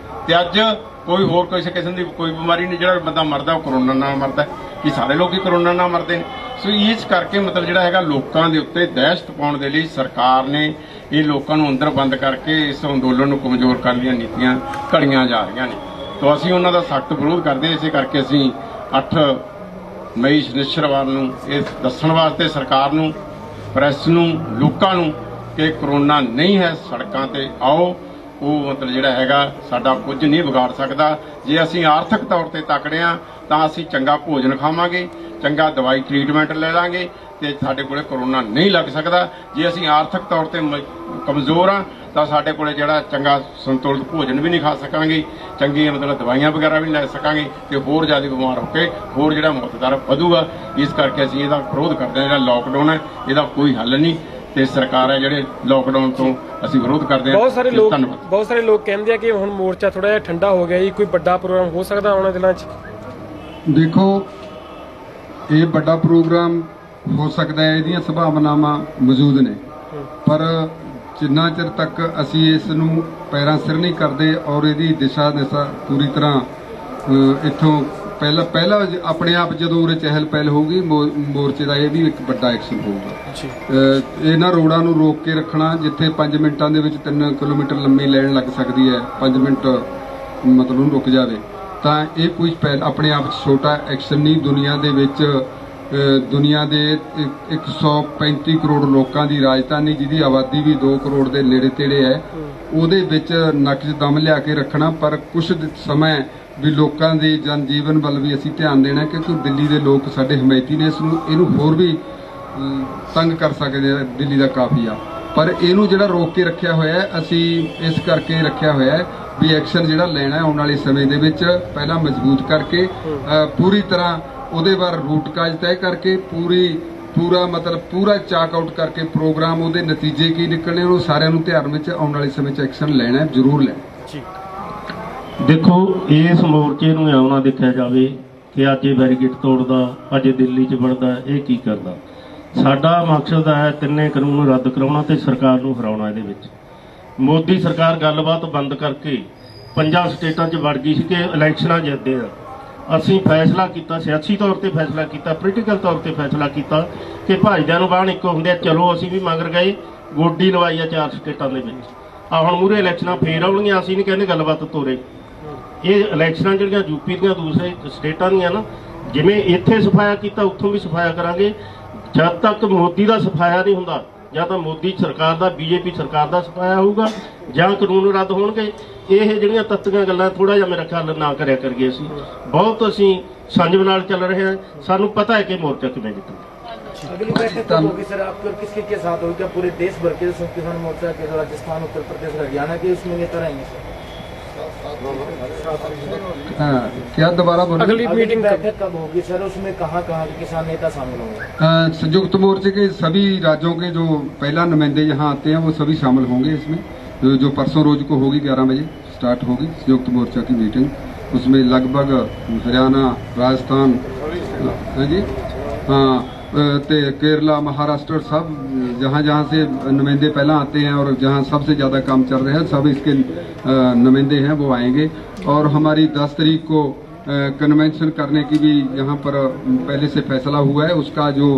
ਤੇ ਅੱਜ ਕੋਈ ਹੋਰ ਕਿਸੇ ਕਿਸਮ ਦੀ ਕੋਈ ਬਿਮਾਰੀ ਨਹੀਂ, ਜਿਹੜਾ ਬੰਦਾ ਮਰਦਾ ਉਹ ਕਰੋਨਾ ਨਾਲ ਮਰਦਾ। ਕਿ ਸਾਰੇ ਲੋਕ ਹੀ ਕਰੋਨਾ ਨਾਲ ਮਰਦੇ ਨੇ। ਸੋ ਇਸ ਕਰਕੇ ਮਤਲਬ ਜਿਹੜਾ ਹੈਗਾ ਲੋਕਾਂ ਦੇ ਉੱਤੇ ਦਹਿਸ਼ਤ ਪਾਉਣ ਦੇ ਲਈ ਸਰਕਾਰ ਨੇ ਇਹ ਲੋਕਾਂ ਨੂੰ ਅੰਦਰ ਬੰਦ ਕਰਕੇ ਇਸ ਅੰਦੋਲਨ ਨੂੰ ਕਮਜ਼ੋਰ ਕਰਨ ਦੀਆਂ ਨੀਤੀਆਂ ਘੜੀਆਂ ਜਾ ਰਹੀਆਂ ਨੇ। ਤਾਂ ਅਸੀਂ ਉਹਨਾਂ ਦਾ ਸਖਤ ਵਿਰੋਧ ਕਰਦੇ। ਇਸੇ ਕਰਕੇ ਅਸੀਂ 8 ਮਈ ਸ਼ਨੀਚਰਵਾਰ ਨੂੰ ਇਹ ਦੱਸਣ ਵਾਸਤੇ ਸਰਕਾਰ ਨੂੰ, ਪ੍ਰੈਸ ਨੂੰ, ਲੋਕਾਂ ਨੂੰ ਕਿ ਕਰੋਨਾ ਨਹੀਂ ਹੈ, ਸੜਕਾਂ ਤੇ ਆਓ। ਉਹ ਮਤਲਬ ਜਿਹੜਾ ਹੈਗਾ ਸਾਡਾ ਕੁਝ ਨਹੀਂ ਵਿਗਾੜ ਸਕਦਾ। ਜੇ ਅਸੀਂ ਆਰਥਿਕ ਤੌਰ ਤੇ ਤਕੜੇ ਹਾਂ ਤਾਂ ਅਸੀਂ ਚੰਗਾ ਭੋਜਨ ਖਾਵਾਂਗੇ, ਚੰਗਾ ਦਵਾਈ ਟ੍ਰੀਟਮੈਂਟ ਲੈ ਲਾਂਗੇ ਤੇ ਸਾਡੇ ਕੋਲੇ ਕਰੋਨਾ ਨਹੀਂ ਲੱਗ ਸਕਦਾ। ਜੇ ਅਸੀਂ ਆਰਥਿਕ ਤੌਰ ਤੇ ਕਮਜ਼ੋਰ ਹਾਂ ਤਾਂ ਸਾਡੇ ਕੋਲੇ ਜਿਹੜਾ ਚੰਗਾ ਸੰਤੁਲਿਤ ਭੋਜਨ ਵੀ ਨਹੀਂ ਖਾ ਸਕਾਂਗੇ, ਚੰਗੀਆਂ ਮਤਲਬ ਦਵਾਈਆਂ ਵਗੈਰਾ ਵੀ ਨਹੀਂ ਲੈ ਸਕਾਂਗੇ ਤੇ ਹੋਰ ਜ਼ਿਆਦਾ ਬਿਮਾਰ ਹੋ ਕੇ ਹੋਰ ਜਿਹੜਾ ਮੌਤ ਦਰ ਵਧੂਗਾ। ਇਸ ਕਰਕੇ ਅਸੀਂ ਇਹਦਾ ਵਿਰੋਧ ਕਰਦੇ ਹਾਂ। ਜਿਹੜਾ ਲਾਕਡਾਊਨ ਹੈ ਇਹਦਾ ਕੋਈ ਹੱਲ ਨਹੀਂ, ਤੇ ਸਰਕਾਰ ਹੈ ਜਿਹੜੇ ਲਾਕਡਾਊਨ ਤੋਂ ਅਸੀਂ ਵਿਰੋਧ ਕਰਦੇ ਹਾਂ। ਬਹੁਤ ਸਾਰੇ ਲੋਕ ਕਹਿੰਦੇ ਆ ਕਿ ਹੁਣ ਮੋਰਚਾ ਥੋੜਾ ਜਿਹਾ ਠੰਡਾ ਹੋ ਗਿਆ ਜੀ, ਕੋਈ ਵੱਡਾ ਪ੍ਰੋਗਰਾਮ ਹੋ ਸਕਦਾ ਆਉਣ ਦਿਨਾਂ 'ਚ? ਦੇਖੋ ਇਹ ਵੱਡਾ ਪ੍ਰੋਗਰਾਮ ਹੋ ਸਕਦਾ ਹੈ, ਇਹਦੀਆਂ ਸੰਭਾਵਨਾਵਾਂ ਮੌਜੂਦ ਨੇ, ਪਰ ਜਿੰਨਾ ਚਿਰ ਤੱਕ ਅਸੀਂ ਇਸ ਨੂੰ ਪੈਰਾਂ ਸਿਰ ਨਹੀਂ ਕਰਦੇ ਔਰ ਇਹਦੀ ਦਿਸ਼ਾ ਪੂਰੀ ਤਰ੍ਹਾਂ ਇੱਥੋਂ ਪਹਿਲਾਂ ਆਪਣੇ ਆਪ ਜਦੋਂ ਉਰੇ ਚਹਿਲ ਪਹਿਲ ਹੋਊਗੀ ਮੋਰਚੇ ਦਾ, ਇਹ ਵੀ ਇੱਕ ਵੱਡਾ ਐਕਸ਼ਨ ਹੋਊਗਾ। ਇਹਨਾਂ ਰੋਡਾਂ ਨੂੰ ਰੋਕ ਕੇ ਰੱਖਣਾ, ਜਿੱਥੇ 5 ਮਿੰਟਾਂ ਦੇ ਵਿੱਚ 3 ਕਿਲੋਮੀਟਰ ਲੰਮੀ ਲਾਈਨ ਲੱਗ ਸਕਦੀ ਹੈ, 5 ਮਿੰਟ ਮਤਲਬ ਨੂੰ ਰੁਕ ਜਾਵੇ, ਤਾਂ ਇਹ ਕੋਈ ਆਪਣੇ ਆਪ 'ਚ ਛੋਟਾ ਐਕਸ਼ਨ ਨਹੀਂ। ਦੁਨੀਆ ਦੇ 135 ਕਰੋੜ ਲੋਕਾਂ ਦੀ ਰਾਜਧਾਨੀ, ਜਿਹਦੀ ਆਬਾਦੀ ਵੀ 2 ਕਰੋੜ ਦੇ ਨੇੜੇ ਤੇੜੇ ਹੈ, ਉਹਦੇ ਵਿੱਚ ਨੱਕ 'ਚ ਦਮ ਲਿਆ ਕੇ ਰੱਖਣਾ। ਪਰ ਕੁਝ ਸਮਾਂ ਵੀ ਲੋਕਾਂ ਦੇ ਜਨ ਜੀਵਨ ਵੱਲ ਵੀ ਅਸੀਂ ਧਿਆਨ ਦੇਣਾ, ਕਿਉਂਕਿ ਦਿੱਲੀ ਦੇ ਲੋਕ ਸਾਡੇ ਹਮਾਇਤੀ ਨੇ। ਇਹਨੂੰ ਹੋਰ ਵੀ ਤੰਗ ਕਰ ਸਕਦੇ ਆ, ਦਿੱਲੀ ਦਾ ਕਾਫੀ ਆ, ਪਰ ਇਹਨੂੰ ਜਿਹੜਾ ਰੋਕ ਕੇ ਰੱਖਿਆ ਹੋਇਆ ਹੈ, ਅਸੀਂ ਇਸ ਕਰਕੇ ਰੱਖਿਆ ਹੋਇਆ ਹੈ ਵੀ ਐਕਸ਼ਨ ਜਿਹੜਾ ਲੈਣਾ ਆਉਣ ਵਾਲੇ ਸਮੇਂ ਦੇ ਵਿੱਚ ਪਹਿਲਾਂ ਮਜ਼ਬੂਤ ਕਰਕੇ ਪੂਰੀ ਤਰ੍ਹਾਂ ਉਹਦੇ ਬਾਰੇ ਰੂਟ ਕਾਜ ਤੈਅ ਕਰਕੇ ਪੂਰਾ ਚਾਕ ਆਊਟ ਕਰਕੇ ਪ੍ਰੋਗਰਾਮ, ਉਹਦੇ ਨਤੀਜੇ ਕੀ ਨਿਕਲਣੇ ਉਹਨੂੰ ਸਾਰਿਆਂ ਨੂੰ ਧਿਆਨ ਵਿੱਚ ਆਉਣ ਵਾਲੇ ਸਮੇਂ 'ਚ ਐਕਸ਼ਨ ਲੈਣਾ, ਜ਼ਰੂਰ ਲੈਣਾ। ਦੇਖੋ ਇਸ ਮੋਰਚੇ ਨੂੰ ਇਉਂ ਨਾ ਦੇਖਿਆ ਜਾਵੇ ਕਿ ਅੱਜ ਇਹ ਬੈਰੀਕੇਡ ਤੋੜਦਾ, ਅੱਜ ਦਿੱਲੀ 'ਚ ਵੜਦਾ, ਇਹ ਕੀ ਕਰਦਾ। ਸਾਡਾ ਮਕਸਦ ਹੈ ਤਿੰਨੇ ਕਾਨੂੰਨ ਰੱਦ ਕਰਾਉਣਾ ਤੇ ਸਰਕਾਰ ਨੂੰ ਹਰਾਉਣਾ। ਇਹਦੇ ਵਿੱਚ ਮੋਦੀ ਸਰਕਾਰ ਗੱਲਬਾਤ ਬੰਦ ਕਰਕੇ 5 ਸਟੇਟਾਂ 'ਚ ਵੜ ਗਈ ਸੀ ਕਿ ਇਲੈਕਸ਼ਨਾਂ ਜਿੱਤਦੇ ਆ, ਅਸੀਂ ਫੈਸਲਾ ਕੀਤਾ, ਸਿਆਸੀ ਤੌਰ ਤੇ ਫੈਸਲਾ ਕੀਤਾ, ਪੋਲੀਟੀਕਲ ਤੌਰ ਤੇ ਫੈਸਲਾ ਕੀਤਾ ਕਿ ਭਾਜਦਿਆਂ ਨੂੰ ਬਾਣ ਇੱਕ ਹੁੰਦੇ ਆ। ਚਲੋ ਅਸੀਂ ਵੀ ਮਗਰ ਗਏ, ਗੋਡੀ ਲਵਾਈ ਆ 4 ਸਟੇਟਾਂ ਦੇ ਵਿੱਚ। ਆ ਹੁਣ ਮੂਹਰੇ ਇਲੈਕਸ਼ਨਾਂ ਫੇਰ ਆਉਣਗੀਆਂ, ਅਸੀਂ ਨਹੀਂ ਕਹਿੰਦੇ ਗੱਲਬਾਤ ਤੋਰੇ। ਇਹ ਇਲੈਕਸ਼ਨਾਂ ਜਿਹੜੀਆਂ ਯੂਪੀ ਦੀਆਂ ਦੂਸਰੇ ਸਟੇਟਾਂ ਦੀਆਂ ਨਾ, ਜਿਵੇਂ ਇੱਥੇ ਸਫਾਇਆ ਕੀਤਾ ਉੱਥੋਂ ਵੀ ਸਫਾਇਆ ਕਰਾਂਗੇ। ਜਦ ਤੱਕ ਮੋਦੀ ਦਾ ਸਫਾਇਆ ਨਹੀਂ ਹੁੰਦਾ, ਜਾਂ ਤਾਂ ਮੋਦੀ ਸਰਕਾਰ ਦਾ, ਬੀਜੇਪੀ ਸਰਕਾਰ ਦਾ ਸਫਾਇਆ ਹੋਊਗਾ, ਜਾਂ ਕਾਨੂੰਨ ਰੱਦ ਹੋਣਗੇ। ਇਹ ਜਿਹੜੀਆਂ ਤੱਤੀਆਂ ਗੱਲਾਂ ਥੋੜਾ ਜਿਹਾ ਮੇਰਾ ਖਿਆਲ ਨਾ ਕਰਿਆ ਕਰੀਏ। ਅਸੀਂ ਬਹੁਤ ਸੰਜਮ ਨਾਲ ਚੱਲ ਰਹੇ ਹਾਂ। ਸਾਨੂੰ ਪਤਾ ਹੈ ਕਿ ਮੋਰਚਾ ਕਿਵੇਂ ਜਿੱਤੂਗਾ। अगली बैठक कब होगी सर आपकी और किसके के साथ होगी? क्या पूरे देश भर के संयुक्त किसान मोर्चा के, राजस्थान, उत्तर प्रदेश, हरियाणा के उसमें नेता रहेंगे सर? क्या दोबारा बोलो? अगली मीटिंग बैठक कब होगी सर? उसमें कहाँ कहाँ के किसान नेता शामिल होंगे? संयुक्त मोर्चे के सभी राज्यों के जो पहला नुमाइंदे यहाँ आते हैं वो सभी शामिल होंगे इसमें। जो परसों रोज को होगी 11 बजे स्टार्ट होगी संयुक्त मोर्चा की मीटिंग। उसमें लगभग हरियाणा, राजस्थान, हाँ जी, हाँ, केरला, महाराष्ट्र, सब जहाँ जहाँ से नुमाइंदे पहला आते हैं और जहाँ सबसे ज़्यादा काम चल रहे हैं सब इसके नुमाइंदे हैं वो आएंगे। और हमारी 10 तारीख को कन्वेंशन करने की भी यहाँ पर पहले से फैसला हुआ है। उसका जो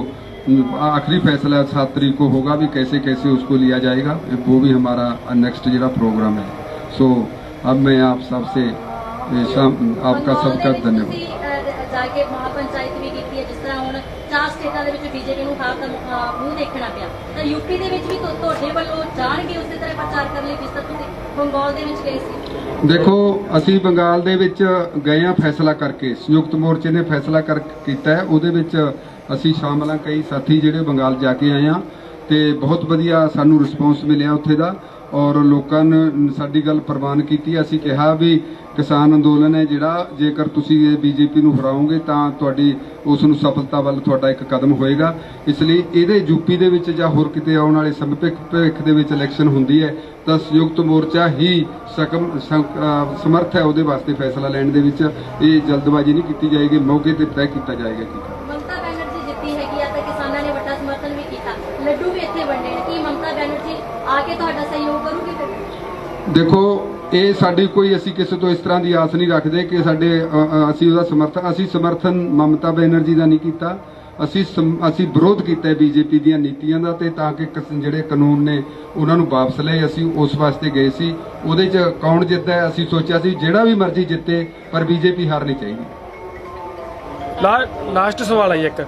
आखिरी फैसला 7 तारीख को होगा भी, कैसे कैसे उसको लिया जाएगा, वो भी हमारा नेक्स्ट जरा प्रोग्राम है। सो अब मैं आप सबसे आपका सबका धन्यवाद। जाके महापंचायत भी की है, जिस तरह हुण 4 स्टेटां दे विच बीजेपी नूं हार दा मूंह देखना पिया, तो यूपी दे विच भी तुहाडे वल्लों जाणगे उਸੇ तरह प्रचार करने जिस तरह तुसीं बंगाल दे विच गए सी? देखो ਅਸੀਂ ਬੰਗਾਲ ਦੇ ਵਿੱਚ ਗਏ ਆ ਫੈਸਲਾ ਕਰਕੇ, ਸੰਯੁਕਤ ਮੋਰਚੇ ਨੇ ਫੈਸਲਾ ਕੀਤਾ ਹੈ। ਉਹਦੇ ਵਿੱਚ ਅਸੀਂ ਸ਼ਾਮਲ ਹਾਂ, ਕਈ ਸਾਥੀ ਜਿਹੜੇ ਬੰਗਾਲ ਜਾ ਕੇ ਆਏ ਆ ਤੇ ਬਹੁਤ ਵਧੀਆ ਸਾਨੂੰ ਰਿਸਪੌਂਸ ਮਿਲਿਆ ਉੱਥੇ ਦਾ। ਔਰ ਲੋਕਾਂ ਨੇ ਸਾਡੀ ਗੱਲ ਪ੍ਰਵਾਨ ਕੀਤੀ। ਅਸੀਂ ਕਿਹਾ ਵੀ ਕਿਸਾਨ ਅੰਦੋਲਨ ਹੈ ਜਿਹੜਾ, ਜੇਕਰ ਤੁਸੀਂ ਇਹ ਬੀਜੇਪੀ ਨੂੰ ਹਰਾਓਗੇ ਤਾਂ ਤੁਹਾਡੀ ਉਸ ਨੂੰ ਸਫਲਤਾ ਵੱਲ ਤੁਹਾਡਾ ਇੱਕ ਕਦਮ ਹੋਏਗਾ। ਇਸ ਲਈ ਇਹਦੇ ਯੂਪੀ ਦੇ ਵਿੱਚ ਜਾਂ ਹੋਰ ਕਿਤੇ ਆਉਣ ਵਾਲੇ ਭਵਿੱਖ ਦੇ ਵਿੱਚ ਇਲੈਕਸ਼ਨ ਹੁੰਦੀ ਹੈ ਤਾਂ ਸੰਯੁਕਤ ਮੋਰਚਾ ਹੀ ਸਮਰਥ ਹੈ ਉਹਦੇ ਵਾਸਤੇ ਫੈਸਲਾ ਲੈਣ ਦੇ ਵਿੱਚ। ਇਹ ਜਲਦਬਾਜ਼ੀ ਨਹੀਂ ਕੀਤੀ ਜਾਏਗੀ, ਮੌਕੇ ਤੇ ਤੈਅ ਕੀਤਾ ਜਾਏਗਾ। ਮਮਤਾ ਬੈਨਰਜੀ ਜਿੱਤੀ ਹੈਗੀ ਆ ਤਾਂ ਕਿਸਾਨਾਂ ਨੇ ਵੱਡਾ ਸਮਰਥਨ ਵੀ ਕੀਤਾ, ਲੱਡੂ ਵੀ ਇੱਥੇ ਵੰਡੇ ਨੇ। ਕੀ ਮਮਤਾ ਬੈਨਰਜੀ ਆ ਕੇ ਤੁਹਾਡਾ ਸਹਿਯੋਗ ਕਰੂਗੀ ਫਿਰ? ਦੇਖੋ, ਇਹ ਸਾਡੀ ਕੋਈ, ਅਸੀਂ ਕਿਸੇ ਤੋਂ ਇਸ ਤਰ੍ਹਾਂ ਦੀ ਆਸ ਨਹੀਂ ਰੱਖਦੇ ਕਿ ਅਸੀਂ ਉਹਦਾ ਸਮਰਥਨ ਮਮਤਾ ਬੈਨਰਜੀ ਦਾ ਨਹੀਂ ਕੀਤਾ। ਅਸੀਂ ਵਿਰੋਧ ਕੀਤਾ ਬੀਜੇਪੀ ਦੀਆਂ ਨੀਤੀਆਂ ਦਾ, ਤੇ ਤਾਂ ਕਿ ਜਿਹੜੇ ਕਾਨੂੰਨ ਨੇ ਉਹਨਾਂ ਨੂੰ ਵਾਪਸ ਲਏ। ਅਸੀਂ ਉਸ ਵਾਸਤੇ ਗਏ ਸੀ। ਉਹਦੇ 'ਚ ਕੌਣ ਜਿੱਤਦਾ ਹੈ ਅਸੀਂ ਸੋਚਿਆ ਸੀ ਜਿਹੜਾ ਵੀ ਮਰਜ਼ੀ ਜਿੱਤੇ, ਪਰ ਬੀਜੇਪੀ ਹਾਰਨੀ ਚਾਹੀਦੀ। ਲਾਸਟ ਸਵਾਲ ਹੈ ਇੱਕ,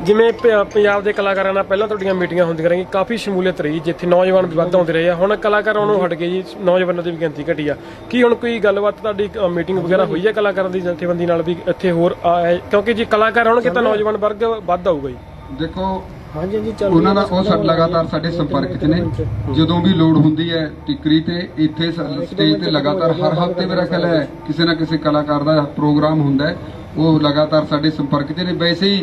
ਜਿਵੇਂ ਪੰਜਾਬ ਦੇ ਕਲਾਕਾਰਾਂ ਨਾਲ ਪਹਿਲਾਂ ਤੁਹਾਡੀਆਂ ਮੀਟਿੰਗਾਂ ਹੁੰਦੀਆਂ ਰਹੀਆਂ, ਕਾਫੀ ਸ਼ਮੂਲੀਅਤ ਰਹੀ, ਜਿੱਥੇ ਨੌਜਵਾਨ ਵੀ ਵੱਧ ਆਉਂਦੇ ਰਹੇ ਆ। ਹੁਣ ਕਲਾਕਾਰਾਂ ਨੂੰ ਹਟ ਗਏ ਜੀ, ਨੌਜਵਾਨਾਂ ਦੀ ਵੀ ਗਿਣਤੀ ਘਟੀ ਆ। ਕੀ ਹੁਣ ਕੋਈ ਗੱਲਬਾਤ ਤੁਹਾਡੀ ਮੀਟਿੰਗ ਵਗੈਰਾ ਹੋਈ ਹੈ ਕਲਾਕਾਰਾਂ ਦੀ ਜਥੇਬੰਦੀ ਨਾਲ ਵੀ ਇੱਥੇ ਹੋਰ ਕਿਉਂਕਿ ਜੇ ਕਲਾਕਾਰ ਹੋਣਗੇ ਤਾਂ ਨੌਜਵਾਨ ਵਰਗ ਵੱਧ ਆਊਗਾ ਜੀ? ਦੇਖੋ, ਉਹਨਾਂ ਦਾ ਉਹ ਲਗਾਤਾਰ ਸਾਡੇ ਸੰਪਰਕ 'ਚ ਨੇ। ਜਦੋਂ ਵੀ ਲੋੜ ਹੁੰਦੀ ਹੈ ਟਿਕਰੀ ਤੇ ਇੱਥੇ ਸਟੇਜ ਤੇ ਲਗਾਤਾਰ ਹਰ ਹਫ਼ਤੇ ਮੇਰਾ ਖਿਆਲ ਹੈ ਕਿਸੇ ਨਾ ਕਿਸੇ ਕਲਾਕਾਰ ਦਾ ਪ੍ਰੋਗਰਾਮ ਹੁੰਦਾ ਹੈ। ਉਹ ਲਗਾਤਾਰ ਸਾਡੇ ਸੰਪਰਕ 'ਚ ਨੇ। ਵੈਸੇ ਹੀ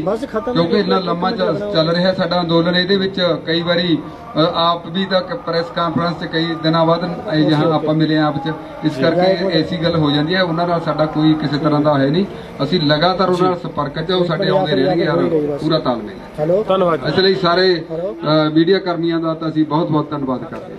ਕਿਉਂਕਿ ਇੰਨਾ ਲੰਮਾ ਚੱਲ ਰਿਹਾ ਸਾਡਾ ਅੰਦੋਲਨ, ਇਹਦੇ ਵਿੱਚ ਕਈ ਵਾਰੀ ਆਪ ਵੀ ਤਾਂ ਪ੍ਰੈਸ ਕਾਨਫਰੰਸ 'ਚ ਕਈ ਦਿਨਾਂ ਬਾਅਦ ਜਹਾਂ ਆਪਾਂ ਮਿਲੇ ਆਪ 'ਚ, ਇਸ ਕਰਕੇ ਐਸੀ ਗੱਲ ਹੋ ਜਾਂਦੀ ਹੈ। ਉਹਨਾਂ ਨਾਲ ਸਾਡਾ ਕੋਈ ਕਿਸੇ ਤਰ੍ਹਾਂ ਦਾ ਹੈ ਨਹੀਂ। ਅਸੀਂ ਲਗਾਤਾਰ ਉਹਨਾਂ ਨਾਲ ਸੰਪਰਕ 'ਚ, ਉਹ ਸਾਡੇ ਆਉਂਦੇ ਰਹਿਣਗੇ ਔਰ ਪੂਰਾ ਤਾਲਮੇਲ ਹੈ। ਧੰਨਵਾਦ। ਇਸ ਲਈ ਸਾਰੇ ਮੀਡੀਆ ਕਰਮੀਆਂ ਦਾ ਤਾਂ ਅਸੀਂ ਬਹੁਤ ਬਹੁਤ ਧੰਨਵਾਦ ਕਰਦੇ ਹਾਂ।